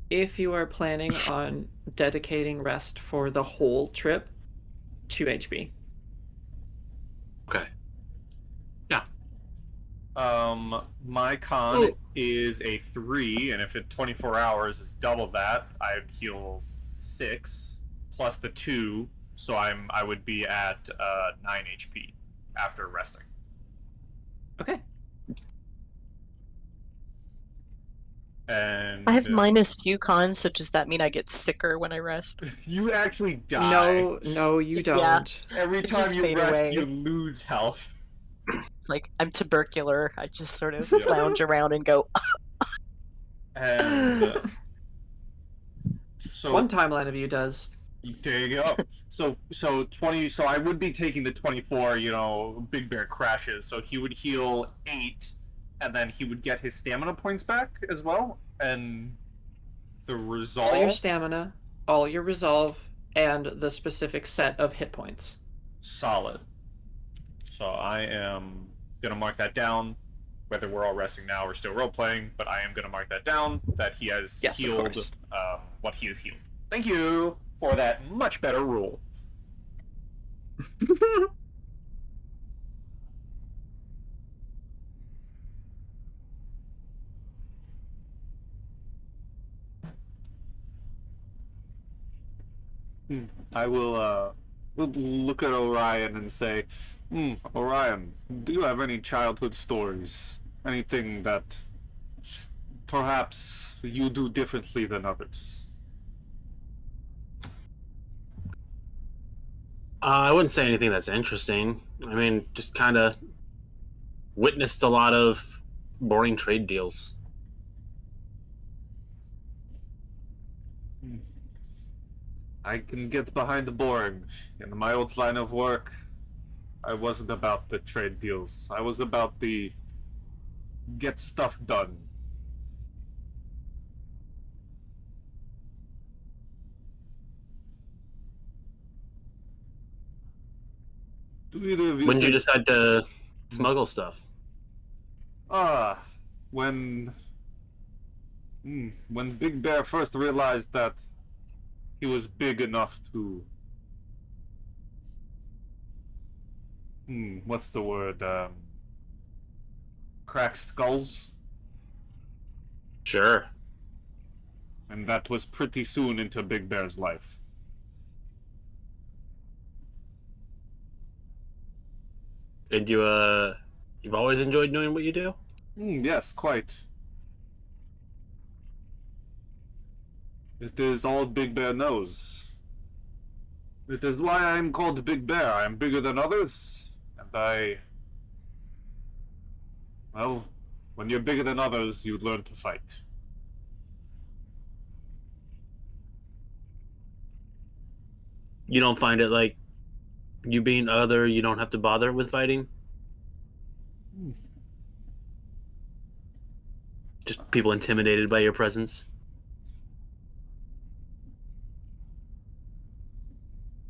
If you are planning on dedicating rest for the whole trip, 2 HP. Okay. Yeah. My con is a 3, and if it 24 hours is double that, I'd heal 6 plus the 2, so I would be at 9 HP after resting. Okay. And I have -2 con, so does that mean I get sicker when I rest? you actually die. No, you don't. Yeah. Every time Just you fade rest, away. you lose health. It's like I'm tubercular. I just sort of Yeah. lounge around and go. And so One timeline of you does. there you go. So 20. So I would be taking the 24. Big Bear crashes. So he would heal 8, and then he would get his stamina points back as well, and the resolve. All your stamina, all your resolve, and the specific set of hit points. Solid. So I am gonna mark that down. Whether we're all resting now or still role playing, but I am gonna mark that down that he has Yes, of healed course. what he has healed. Thank you for that much better rule. I will look at Orion and say, Orion, do you have any childhood stories? Anything that perhaps you do differently than others? I wouldn't say anything that's interesting. I mean, just kind of witnessed a lot of boring trade deals. I can get behind the boring. In my old line of work, I wasn't about the trade deals. I was about the get stuff done. Do either of you When did you think... decide to smuggle stuff? When Big Bear first realized that he was big enough to... what's the word? Crack skulls? Sure. And that was pretty soon into Big Bear's life. And you've always enjoyed doing what you do? Yes, quite. It is all Big Bear knows. It is why I am called Big Bear. I am bigger than others, and well, when you're bigger than others, you learn to fight. You don't find it like you being other, you don't have to bother with fighting? Just people intimidated by your presence?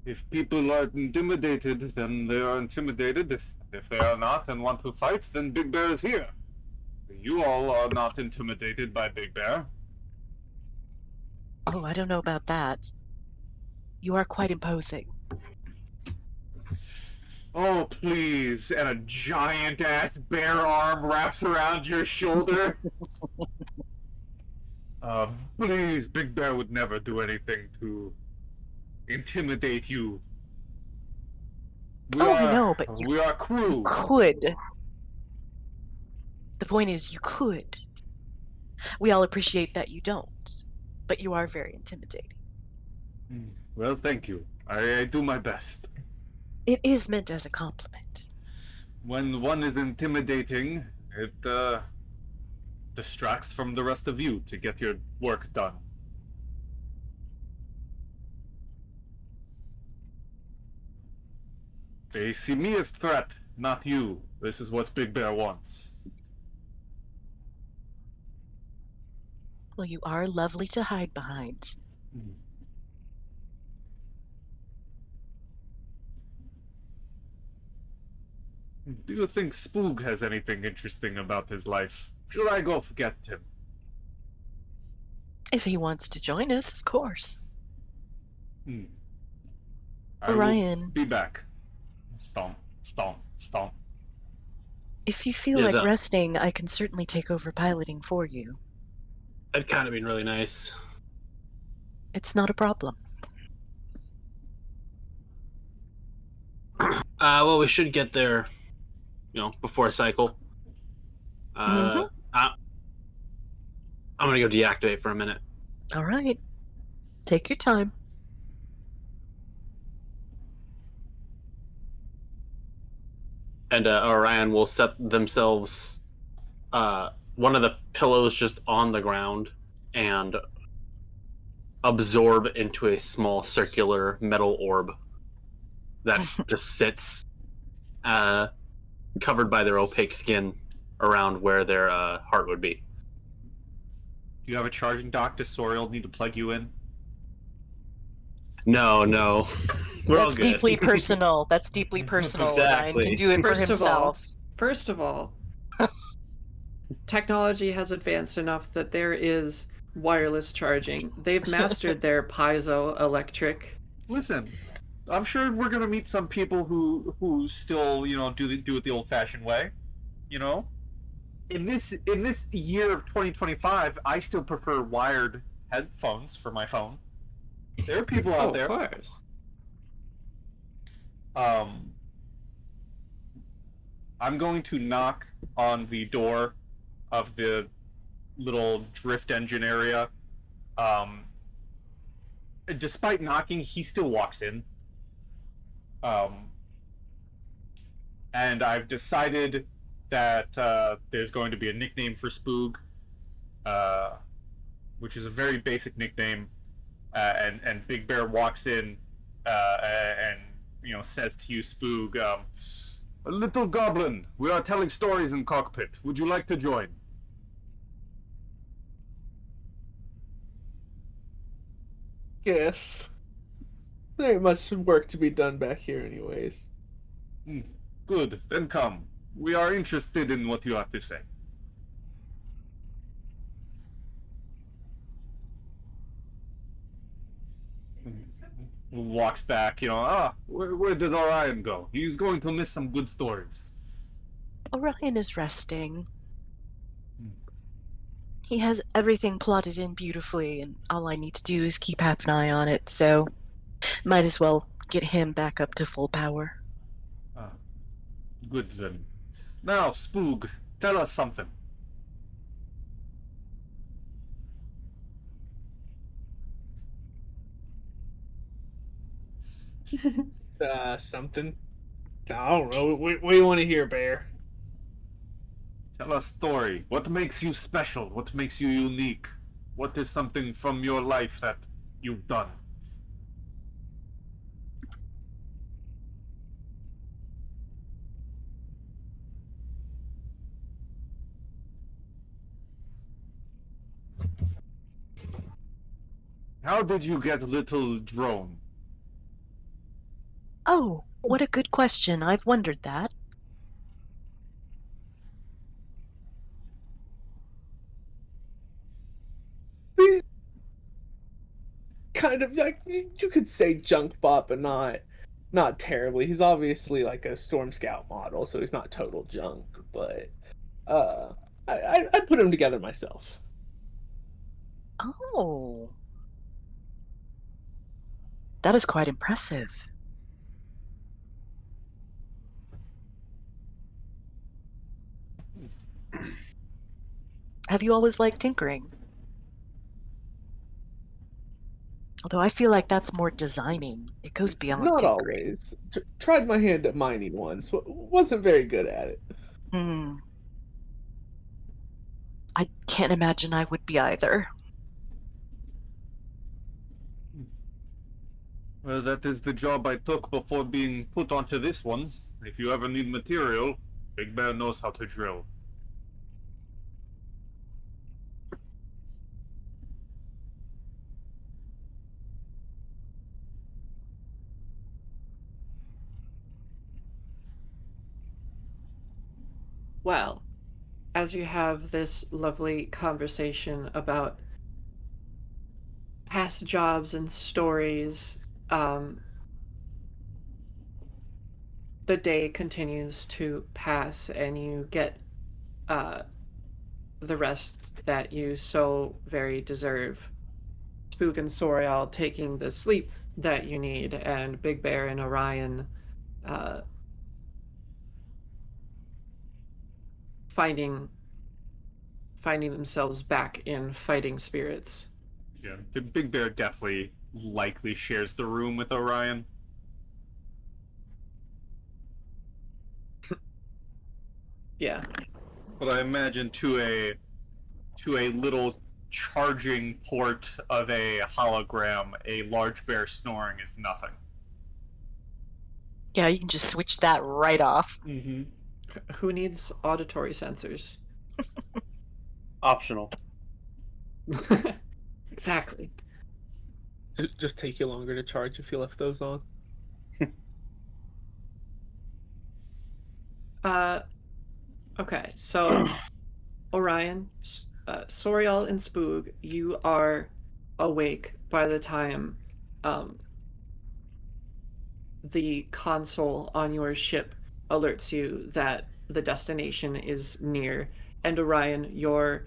If people are intimidated, then they are intimidated. If they are not and want to fight, then Big Bear is here. You all are not intimidated by Big Bear. Oh, I don't know about that. You are quite imposing. Oh, please. And a giant-ass bear arm wraps around your shoulder. Please, Big Bear would never do anything to intimidate you. I know, but we are crew. you could. The point is, you could. We all appreciate that you don't, but you are very intimidating. Well, thank you. I do my best. It is meant as a compliment. When one is intimidating, it distracts from the rest of you to get your work done. They see me as threat, not you. This is what Big Bear wants. Well, you are lovely to hide behind. Do you think Spoog has anything interesting about his life? Should I go get him? If he wants to join us, of course. I Orion. will be back. Stomp, stomp, stomp. If you feel Yes, like resting, I can certainly take over piloting for you. That'd kind of been really nice. It's not a problem. Well, we should get there, before a cycle. I'm gonna go deactivate for a minute. All right. Take your time. And Orion will set themselves one of the pillows just on the ground and absorb into a small circular metal orb that just sits covered by their opaque skin around where their heart would be. Do you have a charging dock? Does Soriall need to plug you in? No. We're all That's good. deeply personal. That's deeply personal. Orion Exactly. can do it for himself. First of all, technology has advanced enough that there is wireless charging. They've mastered their piezoelectric. Listen, I'm sure we're gonna meet some people who still, do it the old-fashioned way. In this year of 2025, I still prefer wired headphones for my phone. There are people out there. Of course. I'm going to knock on the door of the little drift engine area. Despite knocking, he still walks in. And I've decided that there's going to be a nickname for Spoog, which is a very basic nickname. And Big Bear walks in and says to you, Spoog, "Little Goblin, we are telling stories in cockpit. Would you like to join?" Yes. There ain't much work to be done back here anyways. Good, then come. We are interested in what you have to say. Walks back, where did Orion go? He's going to miss some good stories. Orion is resting. He has everything plotted in beautifully, and all I need to do is keep half an eye on it, so might as well get him back up to full power. Ah, good then. Now, Spoog, tell us something. Something. I don't know. What do you want to hear, Bear? Tell us story. What makes you special? What makes you unique? What is something from your life that you've done? How did you get little drone? Oh, what a good question. I've wondered that. He's kind of like, you could say junk bot, but not terribly. He's obviously like a Storm Scout model, so he's not total junk. But I put him together myself. Oh. That is quite impressive. Have you always liked tinkering? Although I feel like that's more designing. It goes beyond Not tinkering. always. Tried my hand at mining once. Wasn't very good at it. Hmm. I can't imagine I would be either. Well, that is the job I took before being put onto this one. If you ever need material, Big Bear knows how to drill. Well, as you have this lovely conversation about past jobs and stories, the day continues to pass, and you get uh, the rest that you so very deserve. Spook and Soriall taking the sleep that you need, and Big Bear and Orion uh, finding themselves back in fighting spirits. Yeah, the Big Bear definitely likely shares the room with Orion. Yeah. But I imagine to a little charging port of a hologram, a large bear snoring is nothing. Yeah, you can just switch that right off. Mm-hmm. Who needs auditory sensors? Optional. Exactly. Just take you longer to charge if you left those on. Okay, so Orion, Sorial, and Spoog, you are awake by the time the console on your ship alerts you that the destination is near. And Orion, your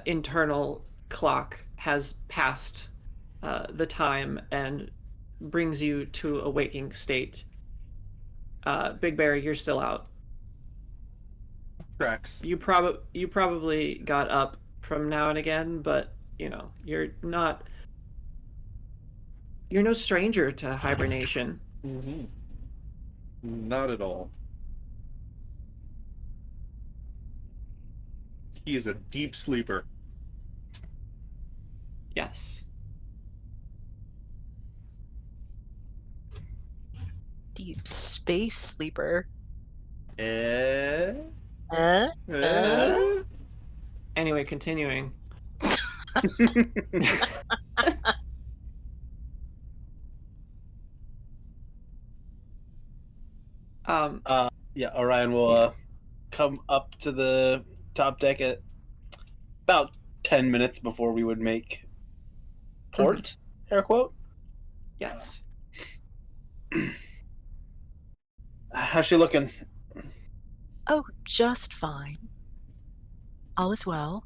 internal clock has passed the time and brings you to a waking state. Big Bear, you're still out. Tracks. You probably got up from now and again, but you're no stranger to hibernation. Mm-hmm. Not at all. He is a deep sleeper. Yes. Deep space sleeper. Eh? Huh? Anyway, continuing. Yeah, Orion will come up to the top deck at about 10 minutes before we would make port, air quote. Yes. How's she looking? Oh, just fine. All is well.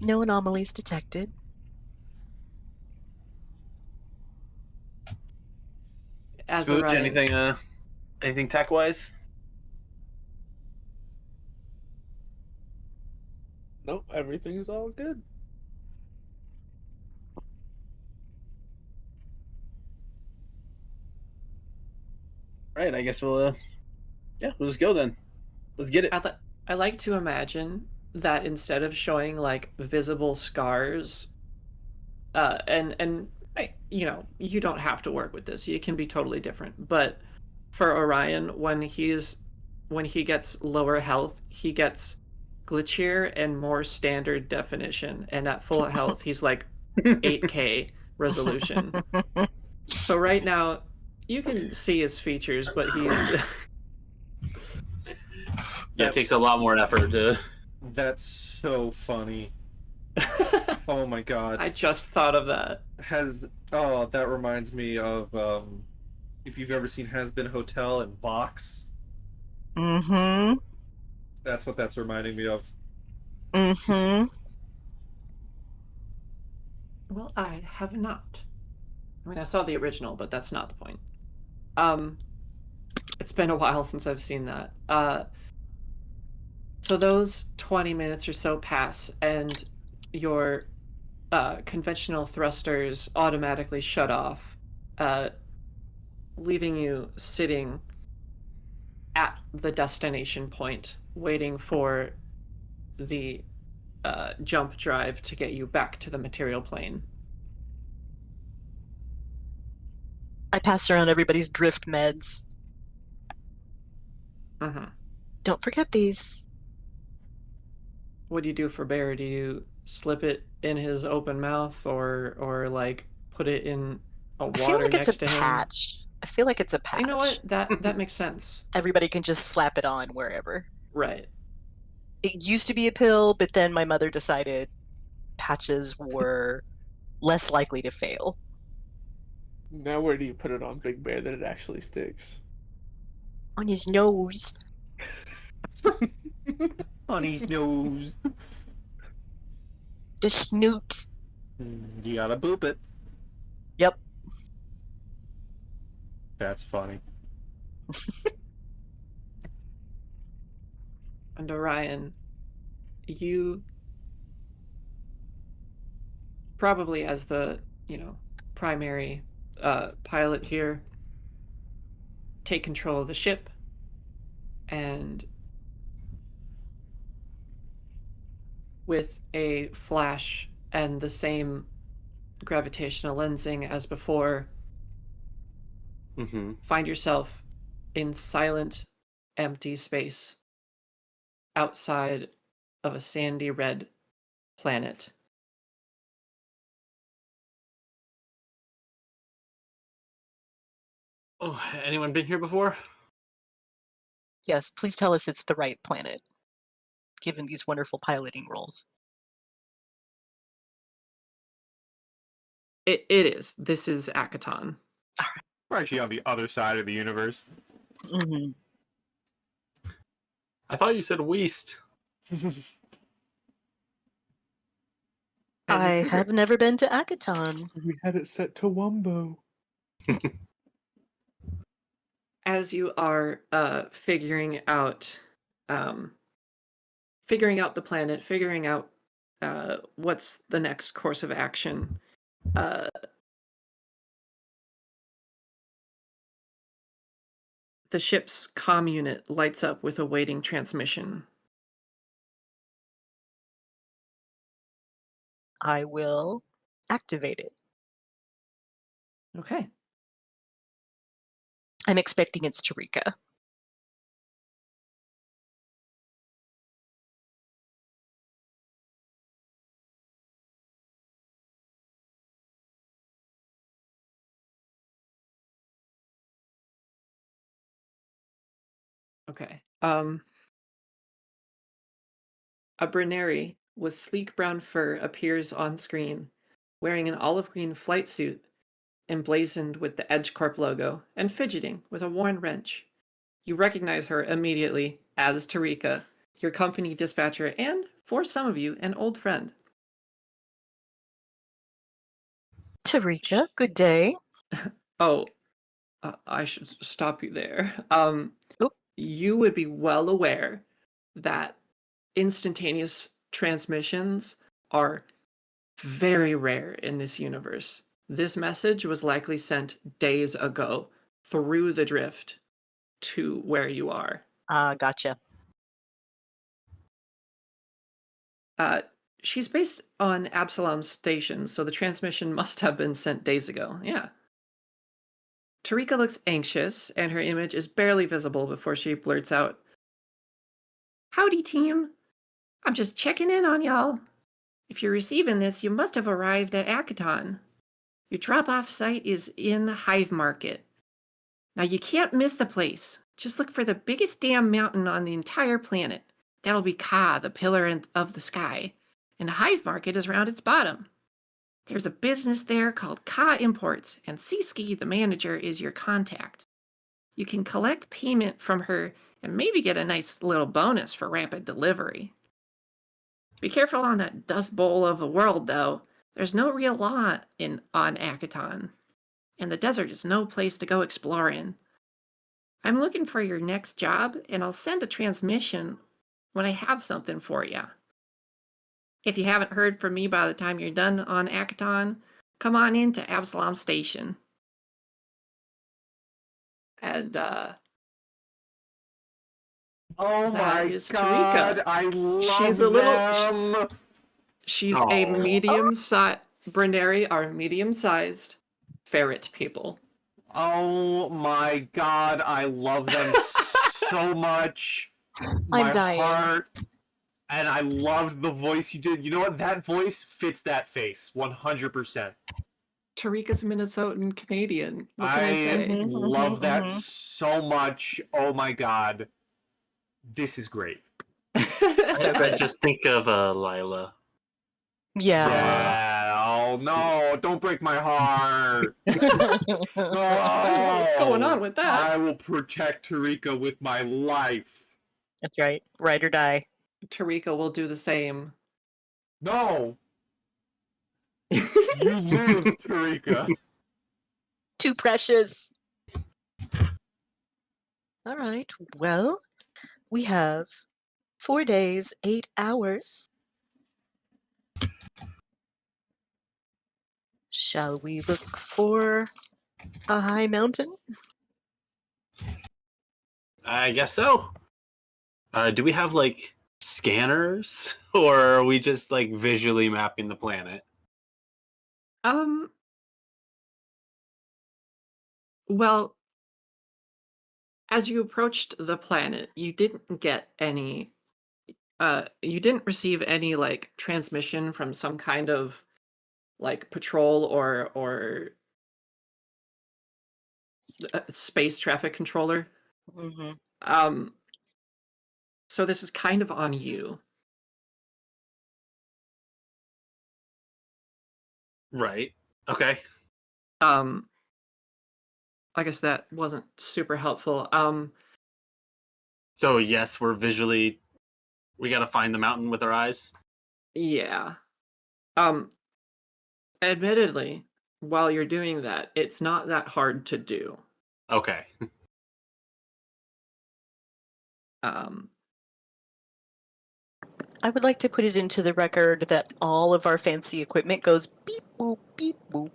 No anomalies detected. As Smooch, Orion, anything tech wise? Nope, everything's all good. Right, I guess we'll we'll just go then. Let's get it. I like to imagine that instead of showing like visible scars, and you know, you don't have to work with this. It can be totally different. But for Orion, when he gets lower health, he gets glitchier and more standard definition. And at full health, he's like 8K resolution. So right now, you can see his features, but he's Yeah, it takes a lot more effort to. That's so funny. Oh my god. I just thought of that. That reminds me of if you've ever seen Has Been Hotel and Vox. Mm-hmm. That's what that's reminding me of. Mm-hmm. Well, I have not. I mean, I saw the original, but that's not the point. It's been a while since I've seen that. So those 20 minutes or so pass, and your conventional thrusters automatically shut off, uh, leaving you sitting at the destination point, waiting for the jump drive to get you back to the material plane. I pass around everybody's drift meds. Mm-hmm. Don't forget these. What do you do for Bear? Do you slip it in his open mouth, or like put it in a I feel water like it's a next to him? patch. I feel like it's a patch. You know what? That makes sense. Everybody can just slap it on wherever. Right. It used to be a pill, but then my mother decided patches were less likely to fail. Now where do you put it on Big Bear that it actually sticks? On his nose. On his nose. The snoot. You gotta boop it. Yep. That's funny. And Orion, you probably as the, primary pilot here, take control of the ship, and with a flash and the same gravitational lensing as before, Mm-hmm. find yourself in silent, empty space outside of a sandy red planet. Oh, anyone been here before? Yes, please tell us it's the right planet, given these wonderful piloting roles. It is. This is Akaton. We're actually on the other side of the universe. Mm-hmm. I thought you said Weast. And I have never been to Akaton. We had it set to Wumbo. as you are figuring out the planet, figuring out what's the next course of action, uh, the ship's comm unit lights up with a waiting transmission. I will activate it. Okay. I'm expecting it's Tarika. Okay. A Bruneri with sleek brown fur appears on screen, wearing an olive green flight suit emblazoned with the EdgeCorp logo and fidgeting with a worn wrench. You recognize her immediately as Tarika, your company dispatcher and, for some of you, an old friend. Tarika, good day. Oh, I should stop you there. Oop. You would be well aware that instantaneous transmissions are very rare in this universe. This message was likely sent days ago through the drift to where you are. Gotcha. She's based on Absalom Station, so the transmission must have been sent days ago. Yeah. Tarika looks anxious, and her image is barely visible before she blurts out, "Howdy, team. I'm just checking in on y'all. If you're receiving this, you must have arrived at Akaton. Your drop-off site is in Hive Market. Now, you can't miss the place. Just look for the biggest damn mountain on the entire planet. That'll be Ka, the pillar of the sky. And the Hive Market is around its bottom. There's a business there called Ka Imports, and Siski, the manager, is your contact. You can collect payment from her and maybe get a nice little bonus for rapid delivery. Be careful on that dust bowl of a world, though. There's no real law on Akaton, and the desert is no place to go exploring. I'm looking for your next job, and I'll send a transmission when I have something for you. If you haven't heard from me by the time you're done on Akaton, come on in to Absalom Station." And, Oh my is god, Tarika. I love She's a little- them. she's Oh. a medium-sized... Brindari are medium-sized ferret people. Oh my god, I love them so much. My dying. heart. And I loved the voice you did. You know what? That voice fits that face 100%. Tarika's Minnesotan Canadian. What can I I say? love that so much. Oh my god. This is great. I just think of Lila. Yeah. Yeah. Oh no, don't break my heart. What's going on with that? I will protect Tarika with my life. That's right. Ride or die. Tarika will do the same. No. You live, Tarika. Too precious. All right. Well, we have 4 days, 8 hours. Shall we look for a high mountain? I guess so. Do we have like scanners, or are we just like visually mapping the planet? Well, as you approached the planet, you didn't get any you didn't receive any like transmission from some kind of like patrol or space traffic controller. Mm-hmm. So this is kind of on you. Right. Okay. I guess that wasn't super helpful. So yes, we gotta find the mountain with our eyes. Yeah. Admittedly, while you're doing that, it's not that hard to do. Okay. I would like to put it into the record that all of our fancy equipment goes beep boop beep boop.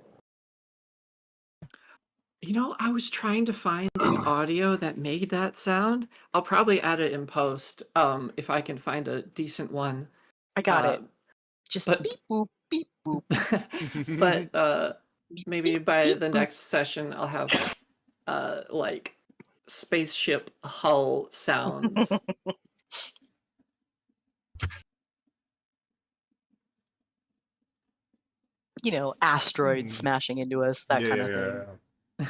You know, I was trying to find an audio that made that sound. I'll probably add it in post, if I can find a decent one. I got it. Just but- beep boop beep boop. But maybe Beep, by beep, the boop. next session I'll have like spaceship hull sounds. You know, asteroids smashing into us, that kind of thing.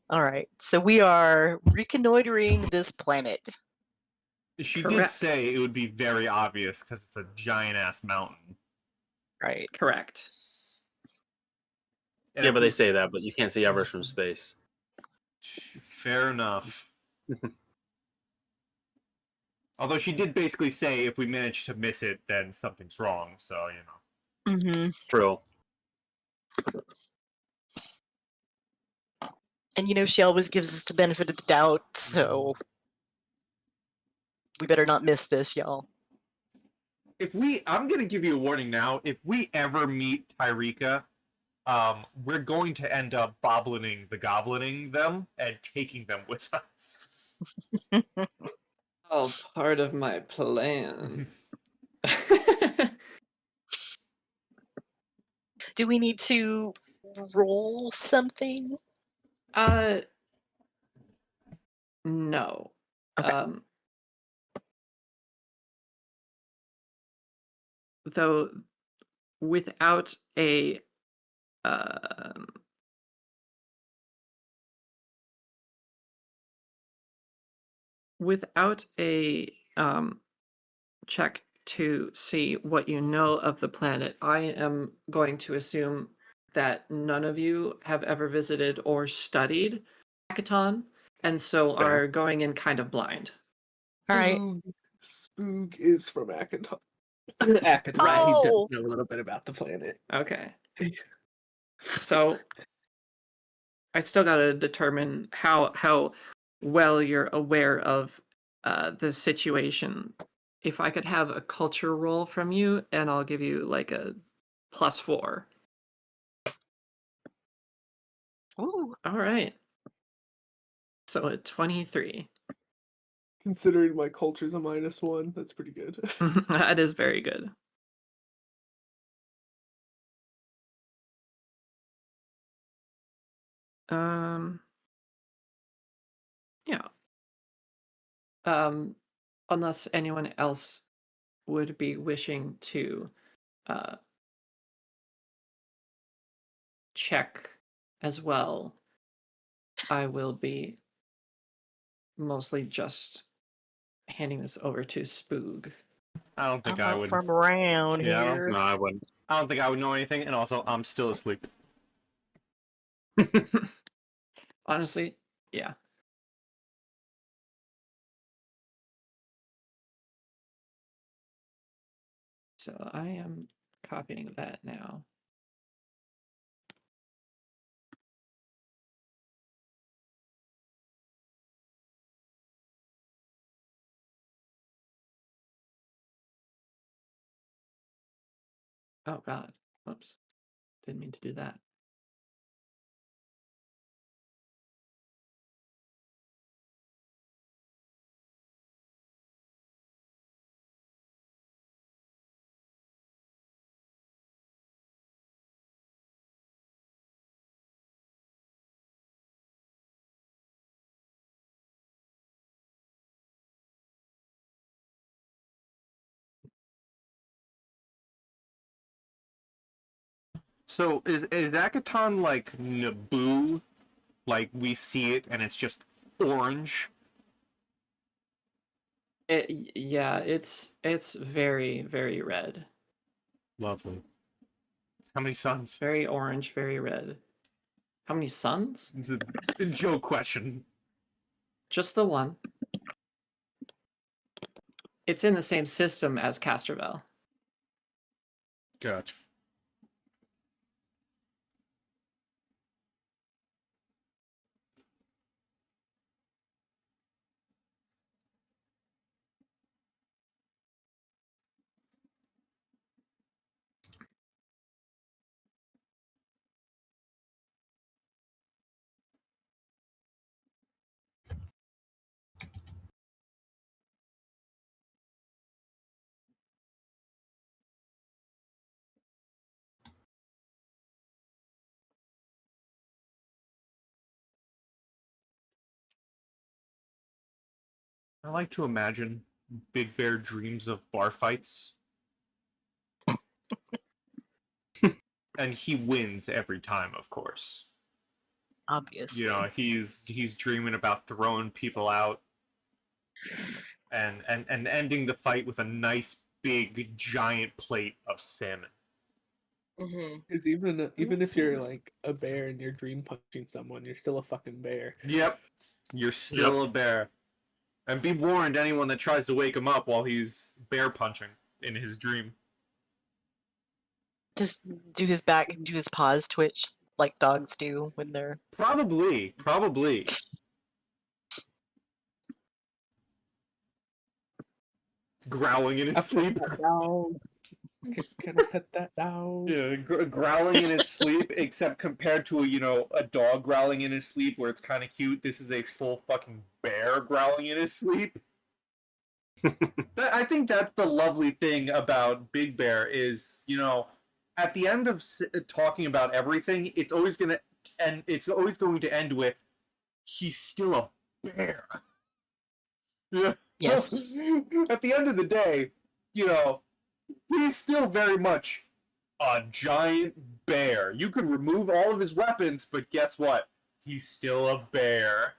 All right. So we are reconnoitering this planet. She Correct. did say it would be very obvious because it's a giant ass mountain. Right. Correct. And Yeah, if but we- they say that, but you can't see Everest from space. Fair enough. Although she did basically say if we manage to miss it, then something's wrong. So Mm-hmm. True. And she always gives us the benefit of the doubt, so we better not miss this, y'all. I'm gonna give you a warning now. If we ever meet Tyrika, we're going to end up boblining the goblining them and taking them with us. Oh, part of my plan. Do we need to roll something? No. Okay. Though without a um, check to see what you know of the planet, I am going to assume that none of you have ever visited or studied Hackathon, and so Fair. are going in kind of blind. All right. Spoog is from Akaton. Akaton. He does Oh! know a little bit about the planet. Okay. So I still gotta determine how well you're aware of the situation. If I could have a culture roll from you, and I'll give you like a +4. Ooh. All right. So a 23. Considering my culture's a -1, that's pretty good. That is very good. Yeah. Unless anyone else would be wishing to check as well, I will be mostly just handing this over to Spoog. I don't I'm think I not would. from around Yeah, I don't here. No, I wouldn't. I don't think I would know anything, and also I'm still asleep. Honestly, yeah. So I am copying that now. Oh God, whoops. Didn't mean to do that. So is Akaton like Naboo? Like we see it and it's just orange? Yeah, it's very, very red. Lovely. How many suns? Very orange, very red. How many suns? It's a joke question. Just the one. It's in the same system as Castrovel. Gotcha. I like to imagine Big Bear dreams of bar fights. And he wins every time, of course. Obviously. You know, he's dreaming about throwing people out and ending the fight with a nice big giant plate of salmon. Mhm. Because even if see you're that. like a bear and you're dream punching someone, you're still a fucking bear. Yep. You're still a bear. And be warned, anyone that tries to wake him up while he's bear punching in his dream. Just do his paws twitch like dogs do when they're. Probably. Growling in his I put sleep. that down. Can I pet that down? Yeah, growling in his sleep, except compared to a dog growling in his sleep where it's kind of cute, this is a full fucking bear growling in his sleep. I think that's the lovely thing about Big Bear is, at the end of talking about everything, it's always going to end with, he's still a bear. Yeah. Yes. At the end of the day, he's still very much a giant bear. You could remove all of his weapons, but guess what? He's still a bear.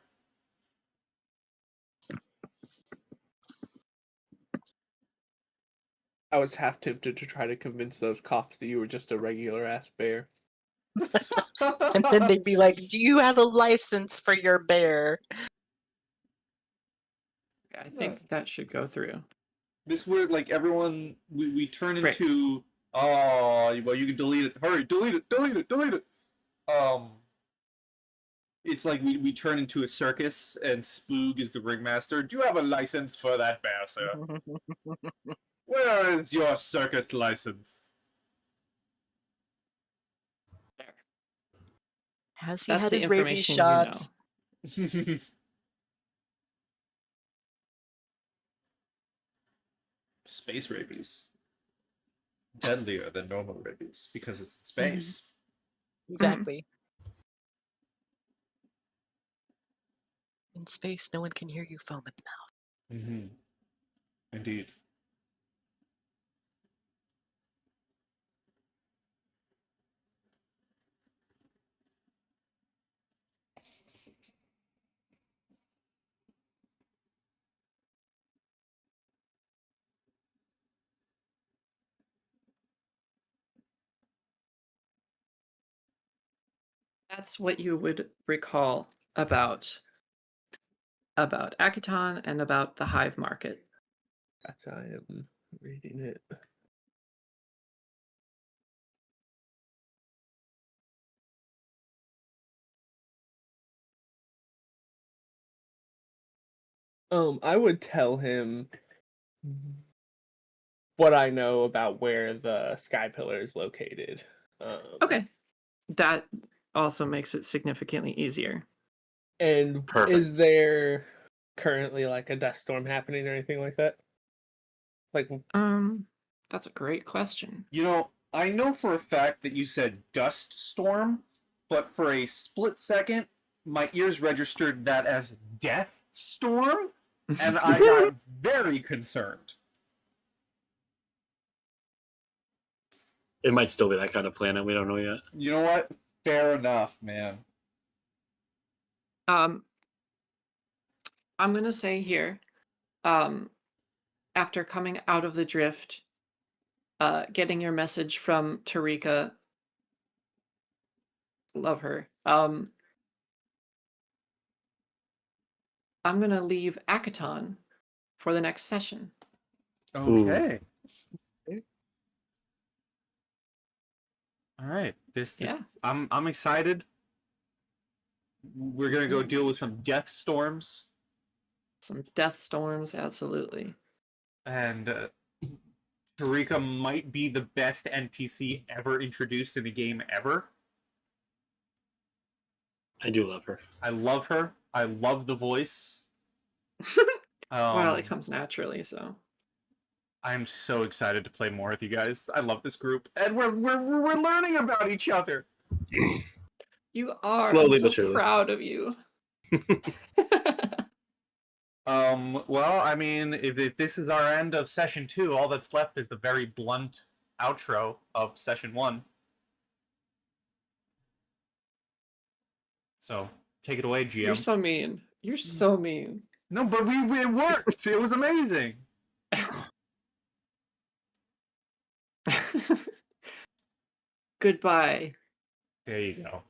I was half tempted to try to convince those cops that you were just a regular ass bear. And then they'd be like, "Do you have a license for your bear?" I think that should go through. This where like everyone we turn Frick. into well you can delete it. Hurry, delete it. It's like we turn into a circus and Spoog is the ringmaster. Do you have a license for that bear, sir? Where is your circus license? There. Has he That's had the his rabies information shot? you know. Space rabies. Deadlier than normal rabies because it's in space. Exactly. In space, no one can hear you foam at the mouth. Mm-hmm. Indeed. That's what you would recall about Akaton and about the hive market. I am reading it. I would tell him what I know about where the Sky Pillar is located. Okay. That also makes it significantly easier. And Perfect. is there currently like a dust storm happening or anything like that? Like, That's a great question. I know for a fact that you said dust storm, but for a split second, my ears registered that as death storm, and I got very concerned. It might still be that kind of planet. We don't know yet. You know what? Fair enough, man. I'm gonna say here, after coming out of the drift, getting your message from Tarika, love her. I'm gonna leave Akaton for the next session. Okay. All right. This Yeah. I'm excited. We're gonna go deal with some death storms. Some death storms, absolutely. And Tarika might be the best NPC ever introduced in a game ever. I do love her. I love her. I love the voice. Well, it comes naturally, so. I'm so excited to play more with you guys. I love this group, and we're learning about each other. You are. Slowly I'm so but surely. proud of you. Well, I mean, if this is our end of session 2, all that's left is the very blunt outro of session 1. So, take it away, GM. You're so mean. You're so mean. No, but it worked. It was amazing. Goodbye. There you go.